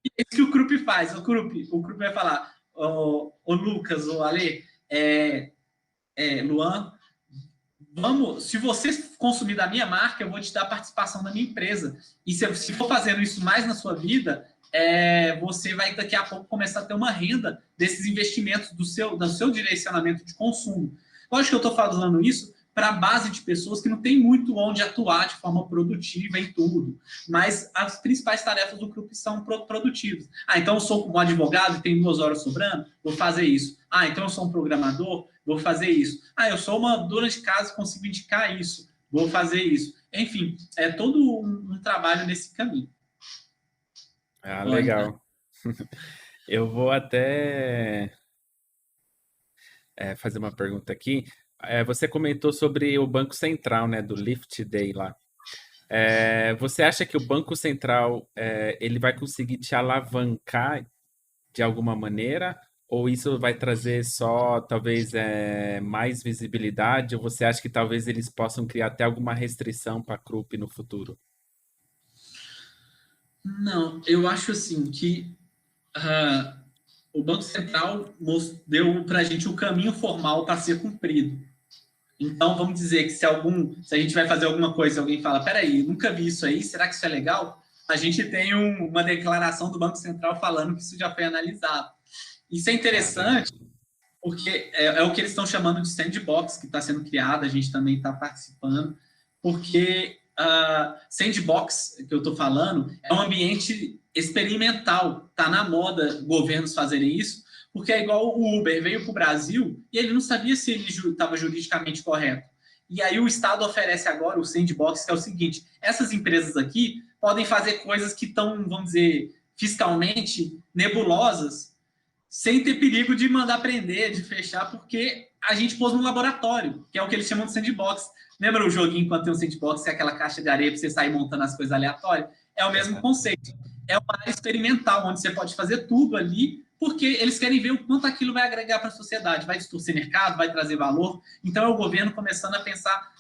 E é isso que o Krupp faz. O Krupp vai falar, o Lucas, o Ale, Luan, se você consumir da minha marca, eu vou te dar participação da minha empresa. E se for fazendo isso mais na sua vida, você vai daqui a pouco começar a ter uma renda desses investimentos do seu direcionamento de consumo. Lógico que eu estou falando isso para a base de pessoas que não tem muito onde atuar de forma produtiva em tudo, mas as principais tarefas do grupo são produtivas. Então eu sou um advogado e tenho 2 horas sobrando, vou fazer isso. Então eu sou um programador, vou fazer isso. Eu sou uma dona de casa e consigo indicar isso, vou fazer isso. Enfim, é todo um trabalho nesse caminho. Legal. Eu vou até fazer uma pergunta aqui. Você comentou sobre o Banco Central, né, do Lift Day lá. Você acha que o Banco Central ele vai conseguir te alavancar de alguma maneira? Ou isso vai trazer só, talvez, mais visibilidade? Ou você acha que talvez eles possam criar até alguma restrição para a Krupp no futuro? Não, eu acho assim que o Banco Central deu para a gente o caminho formal para ser cumprido. Então, vamos dizer que se a gente vai fazer alguma coisa e alguém fala, peraí, nunca vi isso aí, será que isso é legal? A gente tem uma declaração do Banco Central falando que isso já foi analisado. Isso é interessante, porque é o que eles estão chamando de sandbox, que está sendo criado, a gente também está participando, porque sandbox, que eu estou falando, é um ambiente experimental, está na moda governos fazerem isso, porque é igual o Uber veio para o Brasil e ele não sabia se ele estava juridicamente correto. E aí o Estado oferece agora o sandbox, que é o seguinte, essas empresas aqui podem fazer coisas que estão, vamos dizer, fiscalmente nebulosas, sem ter perigo de mandar prender, de fechar, porque a gente pôs no laboratório, que é o que eles chamam de sandbox. Lembra o joguinho quando tem um sandbox, é aquela caixa de areia para você sair montando as coisas aleatórias? É o mesmo conceito. É uma área experimental, onde você pode fazer tudo ali, porque eles querem ver o quanto aquilo vai agregar para a sociedade, vai distorcer mercado, vai trazer valor. Então, é o governo começando a pensar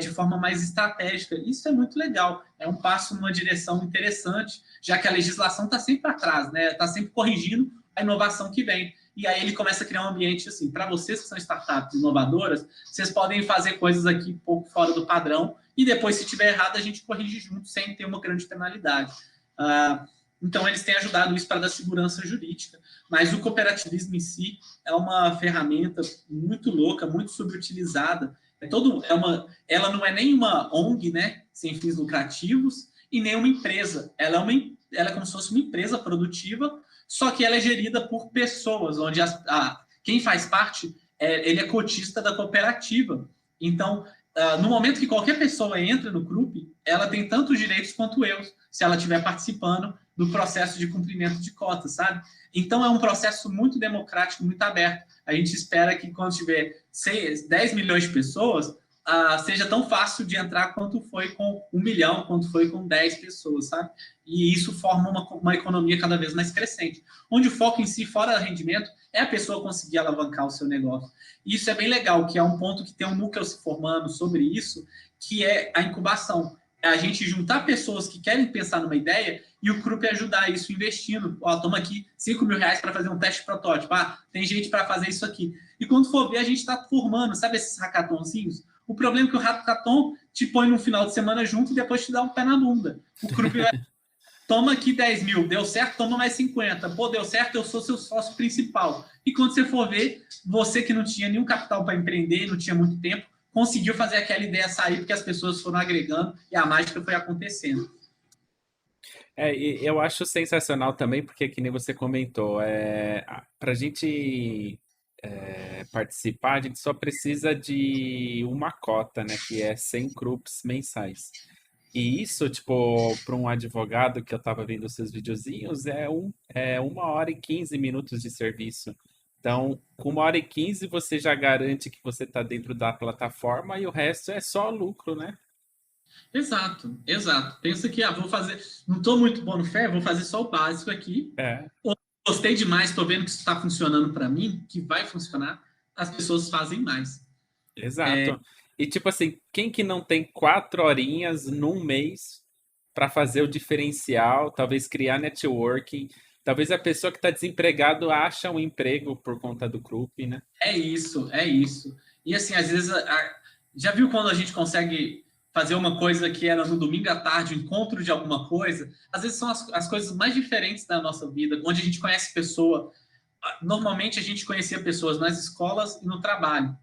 de forma mais estratégica. Isso é muito legal, é um passo numa direção interessante, já que a legislação está sempre atrás, né? Está sempre corrigindo a inovação que vem. E aí ele começa a criar um ambiente assim, para vocês que são startups inovadoras, vocês podem fazer coisas aqui um pouco fora do padrão, e depois, se tiver errado, a gente corrige junto, sem ter uma grande penalidade. Então, eles têm ajudado isso para dar segurança jurídica. Mas o cooperativismo em si é uma ferramenta muito louca, muito subutilizada. Ela não é nem uma ONG, né, sem fins lucrativos, e nem uma empresa. Ela é como se fosse uma empresa produtiva, só que ela é gerida por pessoas, onde quem faz parte, ele é cotista da cooperativa. Então, no momento que qualquer pessoa entra no grupo, ela tem tantos direitos quanto eu, se ela estiver participando do processo de cumprimento de cotas, sabe? Então, é um processo muito democrático, muito aberto. A gente espera que quando tiver 10 milhões de pessoas, seja tão fácil de entrar quanto foi com 1 milhão, quanto foi com 10 pessoas, sabe? E isso forma uma economia cada vez mais crescente, onde o foco em si, fora rendimento, é a pessoa conseguir alavancar o seu negócio. E isso é bem legal, que é um ponto que tem um núcleo se formando sobre isso, que é a incubação. É a gente juntar pessoas que querem pensar numa ideia e o grupo ajudar isso investindo. Toma aqui R$ 5.000 para fazer um teste protótipo. Tem gente para fazer isso aqui. E quando for ver, a gente está formando, sabe esses hackathonzinhos? O problema é que o hackathon te põe no final de semana junto e depois te dá um pé na bunda. O grupo vai... Toma aqui 10 mil, deu certo, toma mais 50. Pô, deu certo, eu sou seu sócio principal. E quando você for ver, você que não tinha nenhum capital para empreender, não tinha muito tempo, conseguiu fazer aquela ideia sair porque as pessoas foram agregando e a mágica foi acontecendo. E eu acho sensacional também, porque que nem você comentou, para a gente participar, a gente só precisa de uma cota, né, que é 100 CRUPs mensais. E isso, tipo, para um advogado que eu estava vendo os seus videozinhos, é 1 hora e 15 minutos de serviço. Então, com 1 hora e 15 você já garante que você está dentro da plataforma e o resto é só lucro, né? Exato, exato. Pensa que, vou fazer, não estou muito bom no fé, vou fazer só o básico aqui. Gostei demais, estou vendo que isso está funcionando para mim, que vai funcionar, as pessoas fazem mais. Exato. E tipo assim, quem que não tem 4 horinhas num mês para fazer o diferencial, talvez criar networking, talvez a pessoa que está desempregado acha um emprego por conta do Krupp, né? É isso, é isso. E assim, às vezes, já viu quando a gente consegue fazer uma coisa que era no domingo à tarde, um encontro de alguma coisa? Às vezes são as coisas mais diferentes da nossa vida, onde a gente conhece pessoa. Normalmente a gente conhecia pessoas nas escolas e no trabalho.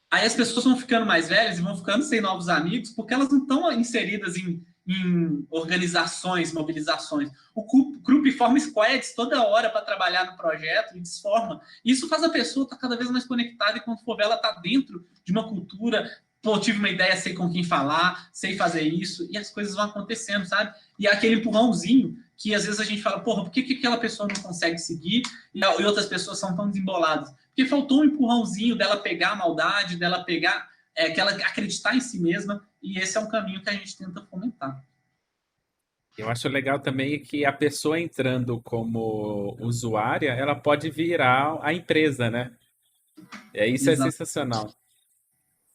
Aí as pessoas vão ficando mais velhas e vão ficando sem novos amigos porque elas não estão inseridas em organizações, mobilizações. O grupo forma squads toda hora para trabalhar no projeto e desforma. Isso faz a pessoa estar cada vez mais conectada e quando for ver, ela está dentro de uma cultura. Pô, tive uma ideia, sei com quem falar, sei fazer isso, e as coisas vão acontecendo, sabe? E é aquele empurrãozinho que às vezes a gente fala, porra, por que aquela pessoa não consegue seguir e outras pessoas são tão desemboladas? Porque faltou um empurrãozinho dela pegar a maldade, dela pegar, que ela acreditar em si mesma, e esse é um caminho que a gente tenta fomentar. Eu acho legal também que a pessoa entrando como usuária, ela pode virar a empresa, né? Isso é Exa sensacional.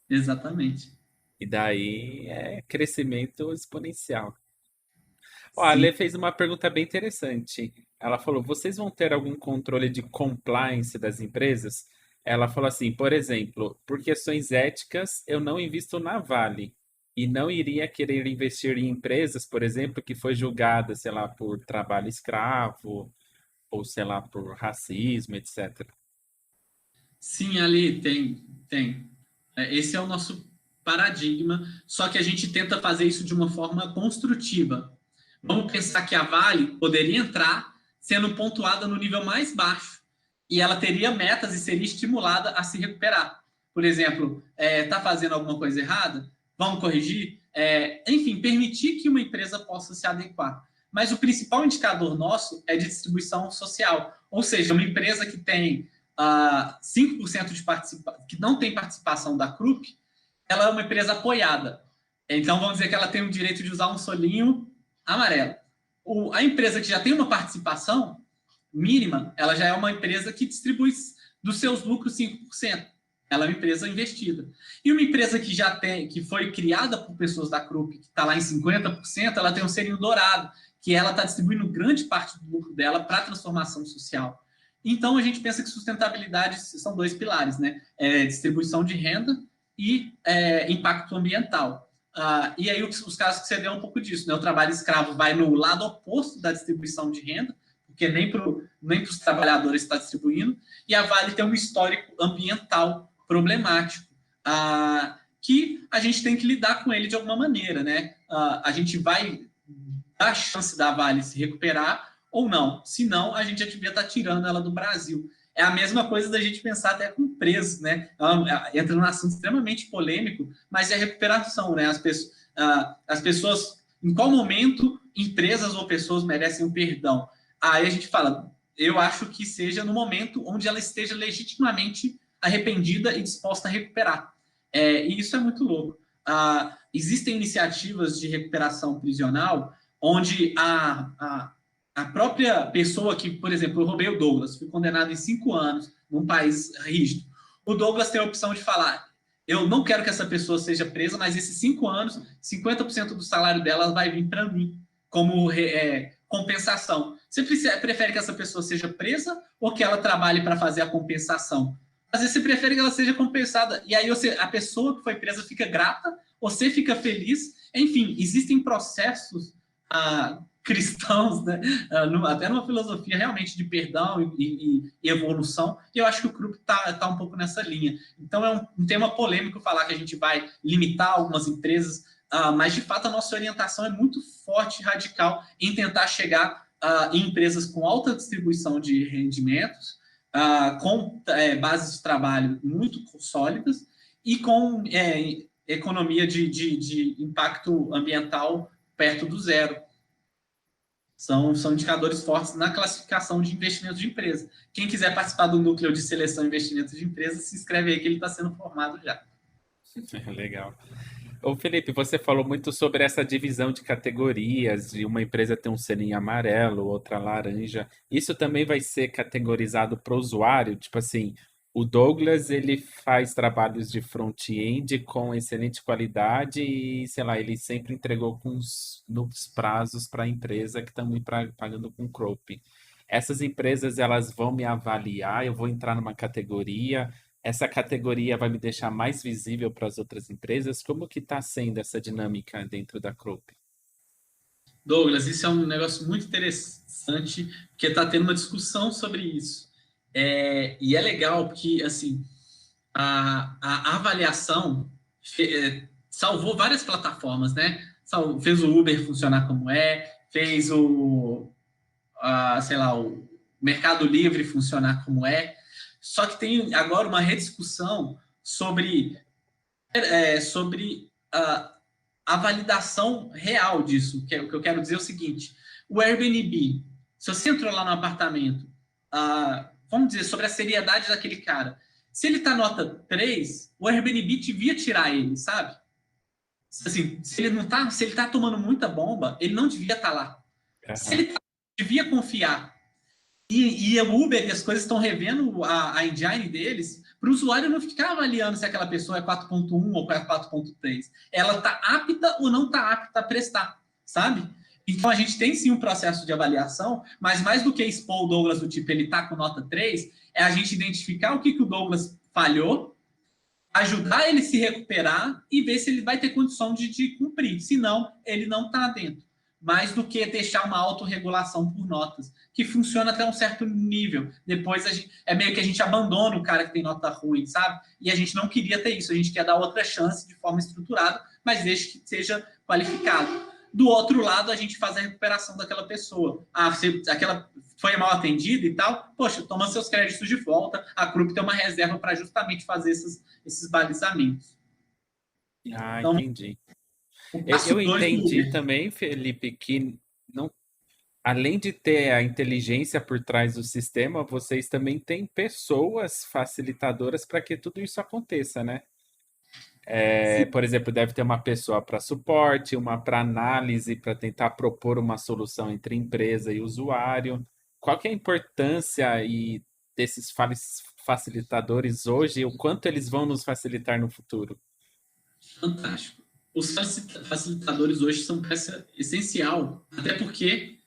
Exatamente. E daí é crescimento exponencial. Ó, a Sim. Lê fez uma pergunta bem interessante. Ela falou: vocês vão ter algum controle de compliance das empresas? Ela falou assim: por exemplo, por questões éticas, eu não invisto na Vale e não iria querer investir em empresas, por exemplo, que foi julgada, sei lá, por trabalho escravo ou sei lá, por racismo, etc. Sim, ali tem. Esse é o nosso paradigma, só que a gente tenta fazer isso de uma forma construtiva. Vamos pensar que a Vale poderia entrar sendo pontuada no nível mais baixo e ela teria metas e seria estimulada a se recuperar. Por exemplo, está fazendo alguma coisa errada? Vamos corrigir? Enfim, permitir que uma empresa possa se adequar. mas o principal indicador nosso é de distribuição social. Ou seja, uma empresa que tem 5% de participação, que não tem participação da Krupp, ela é uma empresa apoiada. Então, vamos dizer que ela tem o direito de usar um solinho amarelo. A empresa que já tem uma participação mínima, ela já é uma empresa que distribui dos seus lucros 5%. Ela é uma empresa investida. E uma empresa que já tem, que foi criada por pessoas da Krupp, que está lá em 50%, ela tem um selinho dourado, que ela está distribuindo grande parte do lucro dela para a transformação social. Então, a gente pensa que sustentabilidade são dois pilares, né? Distribuição de renda e impacto ambiental. E aí, os casos que você vê é um pouco disso, né? O trabalho escravo vai no lado oposto da distribuição de renda, porque nem para os trabalhadores está distribuindo, e a Vale tem um histórico ambiental problemático, que a gente tem que lidar com ele de alguma maneira, né? A gente vai dar a chance da Vale se recuperar ou não, senão a gente já devia estar tirando ela do Brasil. É a mesma coisa da gente pensar até com presos, né? Entra num assunto extremamente polêmico, mas é a recuperação, né? As pessoas, em qual momento empresas ou pessoas merecem um perdão? Aí a gente fala, eu acho que seja no momento onde ela esteja legitimamente arrependida e disposta a recuperar. E isso é muito louco. Existem iniciativas de recuperação prisional onde a própria pessoa que, por exemplo, eu roubei o Douglas, fui condenado em 5 anos num país rígido. O Douglas tem a opção de falar, eu não quero que essa pessoa seja presa, mas esses 5 anos, 50% do salário dela vai vir para mim, como compensação. Você prefere que essa pessoa seja presa ou que ela trabalhe para fazer a compensação? Às vezes você prefere que ela seja compensada, e aí a pessoa que foi presa fica grata, você fica feliz. Enfim, existem processos cristãos, né? Até numa filosofia realmente de perdão e evolução, e eu acho que o Krupp está um pouco nessa linha. Então é um tema polêmico falar que a gente vai limitar algumas empresas, mas de fato a nossa orientação é muito forte e radical em tentar chegar em empresas com alta distribuição de rendimentos, com bases de trabalho muito sólidas e com economia de impacto ambiental perto do zero. São indicadores fortes na classificação de investimentos de empresa. Quem quiser participar do núcleo de seleção e investimentos de empresa, se inscreve aí que ele está sendo formado já. Legal. Ô Felipe, você falou muito sobre essa divisão de categorias, de uma empresa ter um selinho amarelo, outra laranja. Isso também vai ser categorizado para o usuário? Tipo assim, o Douglas, ele faz trabalhos de front-end com excelente qualidade e, sei lá, ele sempre entregou nos prazos para a empresa que estão me pagando com Crope. Essas empresas, elas vão me avaliar, eu vou entrar numa categoria, essa categoria vai me deixar mais visível para as outras empresas? Como que está sendo essa dinâmica dentro da Crope? Douglas, isso é um negócio muito interessante, porque está tendo uma discussão sobre isso. E é legal porque, assim, a avaliação salvou várias plataformas, né? Fez o Uber funcionar como fez sei lá, o Mercado Livre funcionar como só que tem agora uma rediscussão sobre a validação real disso. O que eu quero dizer é o seguinte: o Airbnb, se você entrou lá no apartamento, vamos dizer, sobre a seriedade daquele cara, se ele tá nota 3, o Airbnb devia tirar ele, sabe? Assim, se ele tá tomando muita bomba, ele não devia estar lá. Se ele devia confiar. E o Uber e as coisas estão revendo a engine deles para o usuário não ficar avaliando se aquela pessoa é 4.1 ou 4.3. Ela está apta ou não está apta a prestar, sabe? Então a gente tem sim um processo de avaliação, mas mais do que expor o Douglas do tipo ele está com nota 3, é a gente identificar o que o Douglas falhou, ajudar ele a se recuperar e ver se ele vai ter condição de cumprir. Senão, ele não está dentro. Mais do que deixar uma autorregulação por notas, que funciona até um certo nível. Depois é meio que a gente abandona o cara que tem nota ruim, sabe? E a gente não queria ter isso, a gente quer dar outra chance de forma estruturada, mas desde que seja qualificado. Do outro lado, a gente faz a recuperação daquela pessoa. Aquela foi mal atendida e tal, poxa, toma seus créditos de volta, a Krupp tem uma reserva para justamente fazer esses balizamentos. Ah, Então, entendi. Eu entendi também, Felipe, que não. além de ter a inteligência por trás do sistema, vocês também têm pessoas facilitadoras para que tudo isso aconteça, né? Sim. Por exemplo, deve ter uma pessoa para suporte, uma para análise, para tentar propor uma solução entre empresa e usuário. Qual que é a importância desses facilitadores hoje e o quanto eles vão nos facilitar no futuro? Fantástico. Os facilitadores hoje são peça essencial, até porque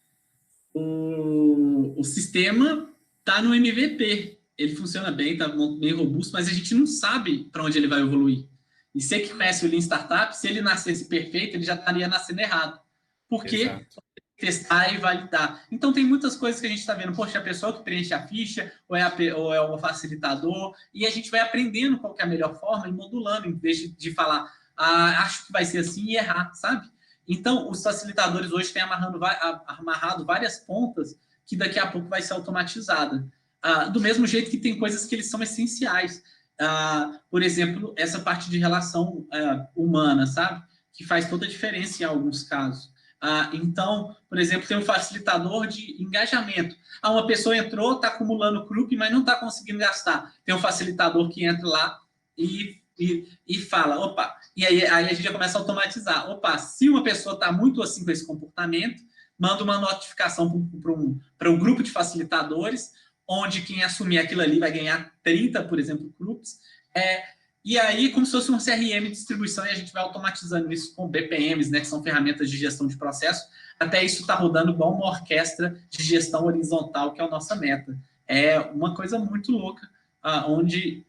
o sistema está no MVP. Ele funciona bem, está bem robusto, mas a gente não sabe para onde ele vai evoluir. E você que conhece o Lean Startup, se ele nascesse perfeito, ele já estaria nascendo errado. Porque Exato. testar e validar. Então, tem muitas coisas que a gente está vendo. Poxa, a pessoa que preenche a ficha, ou é o facilitador, e a gente vai aprendendo qual que é a melhor forma e modulando, em vez de falar, acho que vai ser assim e errar, sabe? Então, os facilitadores hoje têm amarrado várias pontas que daqui a pouco vai ser automatizada. Do mesmo jeito que tem coisas que eles são essenciais. Por exemplo, essa parte de relação humana, sabe? Que faz toda a diferença em alguns casos. Então, por exemplo, tem um facilitador de engajamento. Uma pessoa entrou, está acumulando CRUP, mas não está conseguindo gastar. Tem um facilitador que entra lá e fala, opa, e aí a gente já começa a automatizar. Opa, se uma pessoa está muito assim com esse comportamento, manda uma notificação para um grupo de facilitadores, onde quem assumir aquilo ali vai ganhar 30, por exemplo, CRUPs. E aí, como se fosse um CRM de distribuição, e a gente vai automatizando isso com BPMs, né, que são ferramentas de gestão de processo, até isso está rodando igual uma orquestra de gestão horizontal, que é a nossa meta. É uma coisa muito louca, onde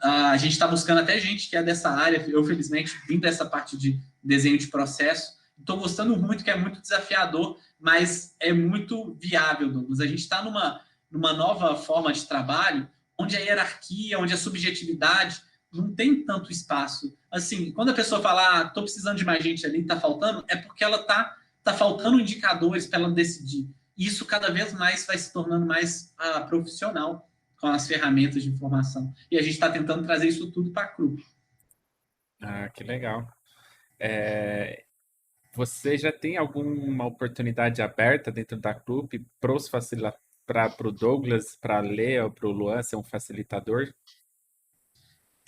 a gente está buscando até gente que é dessa área. Eu, felizmente, vim dessa parte de desenho de processo. Estou gostando muito, que é muito desafiador, mas é muito viável, Douglas. A gente está numa nova forma de trabalho, onde a hierarquia, onde a subjetividade não tem tanto espaço. Assim, quando a pessoa fala, estou precisando de mais gente ali, está faltando, é porque ela tá faltando indicadores para ela decidir. E isso cada vez mais vai se tornando mais profissional com as ferramentas de informação. E a gente está tentando trazer isso tudo para a CRUP. Ah, que legal. Você já tem alguma oportunidade aberta dentro da clube para o Douglas, para a Lea, para o Luan ser um facilitador?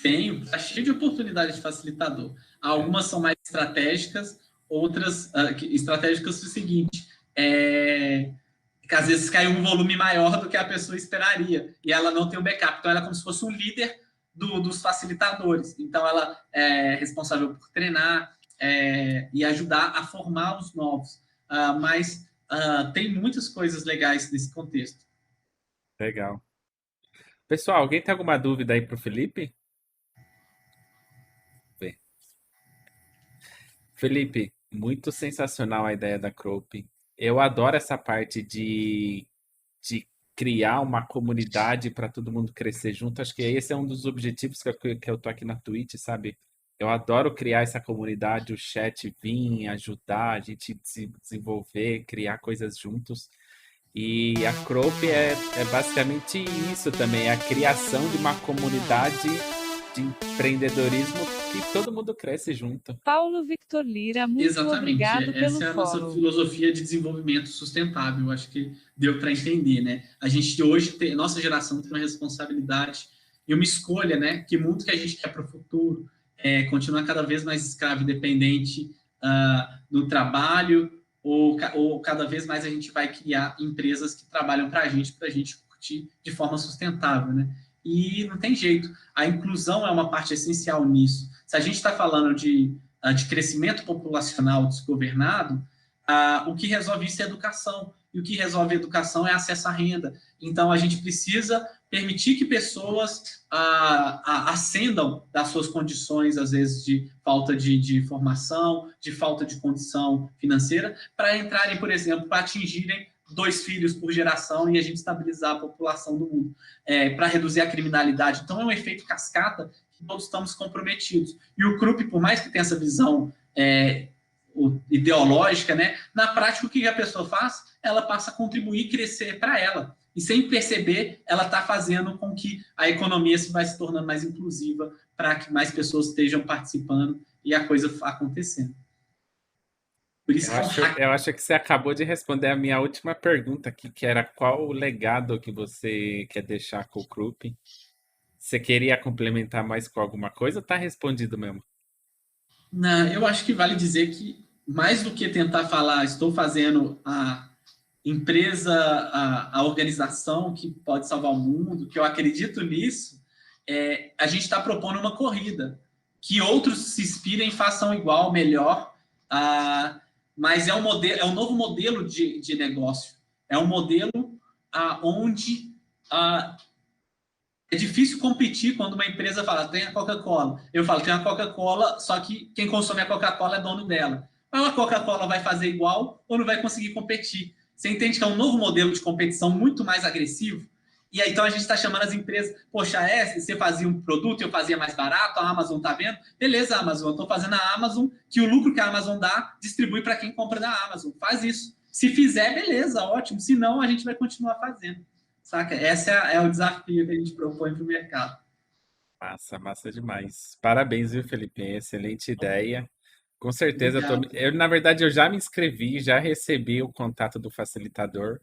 Tenho, está cheio de oportunidades de facilitador. É. Algumas são mais estratégicas, outras estratégicas é o seguinte, que às vezes cai um volume maior do que a pessoa esperaria, e ela não tem um backup. Então, ela é como se fosse um líder dos facilitadores. Então, ela é responsável por treinar e ajudar a formar os novos. Mas tem muitas coisas legais nesse contexto. Legal. Pessoal, alguém tem alguma dúvida aí para o Felipe? Vê. Felipe, muito sensacional a ideia da Crope. Eu adoro essa parte de criar uma comunidade para todo mundo crescer junto. Acho que esse é um dos objetivos que eu tô aqui na Twitch, sabe? Eu adoro criar essa comunidade, o chat vir, ajudar a gente desenvolver, criar coisas juntos. E a Crope é basicamente isso também, é a criação de uma comunidade de empreendedorismo que todo mundo cresce junto. Paulo Victor Lira, muito Exatamente. obrigado pelo Essa é a nossa follow. filosofia de desenvolvimento sustentável. Acho que deu para entender, né? A gente hoje, nossa geração tem uma responsabilidade e uma escolha, né? Que mundo que a gente quer para o futuro continuar cada vez mais escravo e dependente do trabalho ou cada vez mais a gente vai criar empresas que trabalham para a gente curtir de forma sustentável, né? E não tem jeito. A inclusão é uma parte essencial nisso. Se a gente está falando de crescimento populacional desgovernado, o que resolve isso é educação. E o que resolve a educação é acesso à renda. Então, a gente precisa permitir que pessoas ascendam das suas condições, às vezes, de falta de formação, de falta de condição financeira, para entrarem, por exemplo, para atingirem 2 filhos por geração e a gente estabilizar a população do mundo, para reduzir a criminalidade. Então, é um efeito cascata que todos estamos comprometidos. E o CRUP, por mais que tenha essa visão ideológica, né, na prática, o que a pessoa faz? Ela passa a contribuir e crescer para ela. E sem perceber, ela está fazendo com que a economia vai se tornando mais inclusiva para que mais pessoas estejam participando e a coisa acontecendo. Por isso Eu que é um acho, hack. eu acho que você acabou de responder a minha última pergunta aqui, que era qual o legado que você quer deixar com o Krupp? Você queria complementar mais com alguma coisa ou tá respondido mesmo? Não, eu acho que vale dizer que, mais do que tentar falar, estou fazendo a empresa, a organização que pode salvar o mundo, que eu acredito nisso, a gente está propondo uma corrida, que outros se inspirem e façam igual, melhor, mas é um novo modelo de negócio. É um modelo onde é difícil competir quando uma empresa fala, tem a Coca-Cola. Eu falo, tem a Coca-Cola, só que quem consome a Coca-Cola é dono dela. Mas a Coca-Cola vai fazer igual ou não vai conseguir competir? Você entende que é um novo modelo de competição muito mais agressivo? E aí, então a gente está chamando as empresas, poxa, você fazia um produto, eu fazia mais barato, a Amazon está vendo? Beleza, Amazon, eu estou fazendo a Amazon, que o lucro que a Amazon dá, distribui para quem compra da Amazon. Faz isso. Se fizer, beleza, ótimo. Se não, a gente vai continuar fazendo. Saca? Esse é o desafio que a gente propõe para o mercado. Massa, massa demais. Parabéns, viu, Felipe? Excelente ideia. Com certeza, Obrigado. na verdade, eu já me inscrevi, já recebi o contato do facilitador.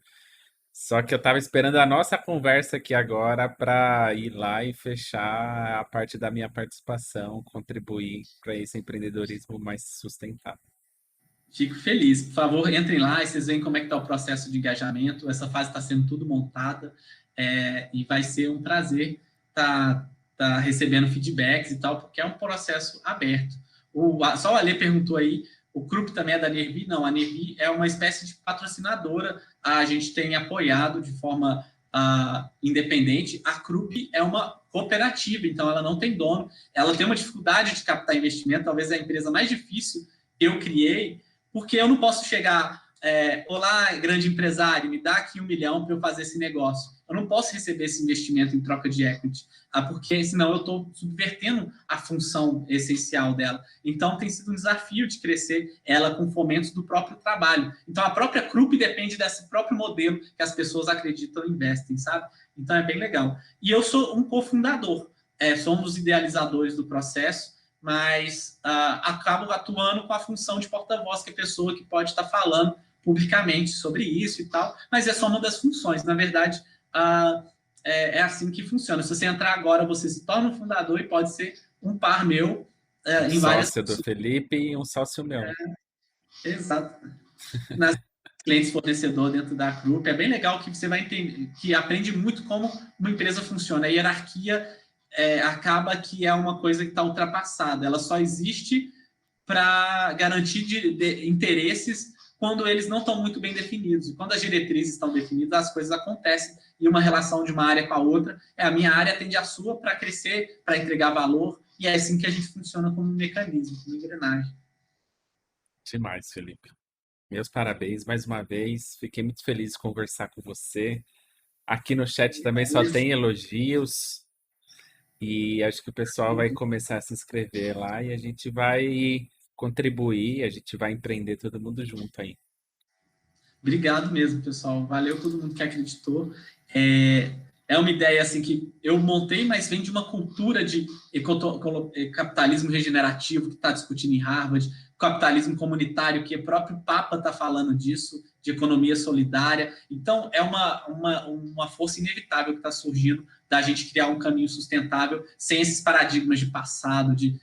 Só que eu estava esperando a nossa conversa aqui agora para ir lá e fechar a parte da minha participação, contribuir para esse empreendedorismo mais sustentável. Fico feliz. Por favor, entrem lá e vocês veem como é que está o processo de engajamento. Essa fase está sendo tudo montada e vai ser um prazer tá recebendo feedbacks e tal, porque é um processo aberto. Só o Ale perguntou aí, o Krupp também é da Nervi? Não, a Nervi é uma espécie de patrocinadora. A gente tem apoiado de forma independente. A Krupp é uma cooperativa, então ela não tem dono. Ela tem uma dificuldade de captar investimento, talvez é a empresa mais difícil que eu criei, porque eu não posso chegar, olá, grande empresário, me dá aqui 1 milhão para eu fazer esse negócio. Eu não posso receber esse investimento em troca de equity, porque senão eu estou subvertendo a função essencial dela. Então, tem sido um desafio de crescer ela com fomentos do próprio trabalho. Então, a própria Krupp depende desse próprio modelo que as pessoas acreditam e investem, sabe? Então, é bem legal. E eu sou um cofundador, sou um dos idealizadores do processo, mas acabo atuando com a função de porta-voz, que é a pessoa que pode estar falando publicamente sobre isso e tal, mas é só uma das funções. Na verdade, é assim que funciona. Se você entrar agora, você se torna um fundador e pode ser um par meu Um em várias sócio do funções. Felipe e um sócio meu. Exato. Nas clientes fornecedor dentro da Group, é bem legal que você vai entender, que aprende muito como uma empresa funciona. A hierarquia acaba que é uma coisa que está ultrapassada. Ela só existe para garantir interesses quando eles não estão muito bem definidos. E quando as diretrizes estão definidas, as coisas acontecem e uma relação de uma área com a outra. A minha área atende a sua para crescer, para entregar valor, e é assim que a gente funciona como um mecanismo, como engrenagem. Demais, Felipe. Meus parabéns mais uma vez. Fiquei muito feliz de conversar com você. Aqui no chat também só tem elogios. E acho que o pessoal vai começar a se inscrever lá e a gente vai contribuir, a gente vai empreender todo mundo junto aí. Obrigado mesmo, pessoal. Valeu todo mundo que acreditou. É uma ideia assim que eu montei, mas vem de uma cultura de capitalismo regenerativo que está discutindo em Harvard, capitalismo comunitário, que o próprio Papa está falando disso, de economia solidária. Então, é uma força inevitável que está surgindo da gente criar um caminho sustentável sem esses paradigmas de passado, de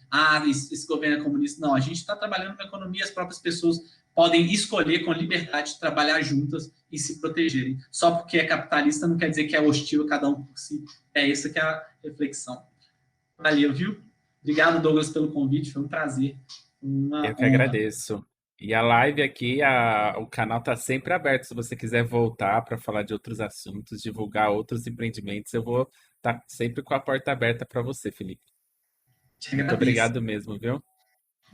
esse governo é comunista. Não, a gente está trabalhando uma economia, as próprias pessoas podem escolher com liberdade trabalhar juntas e se protegerem. Só porque é capitalista não quer dizer que é hostil a cada um por si. É essa que é a reflexão. Valeu, viu? Obrigado, Douglas, pelo convite. Foi um prazer. Uma Eu que honra. agradeço. E a live aqui, o canal está sempre aberto. Se você quiser voltar para falar de outros assuntos, divulgar outros empreendimentos, eu vou estar sempre com a porta aberta para você, Felipe. Te Muito agradeço. obrigado mesmo, viu?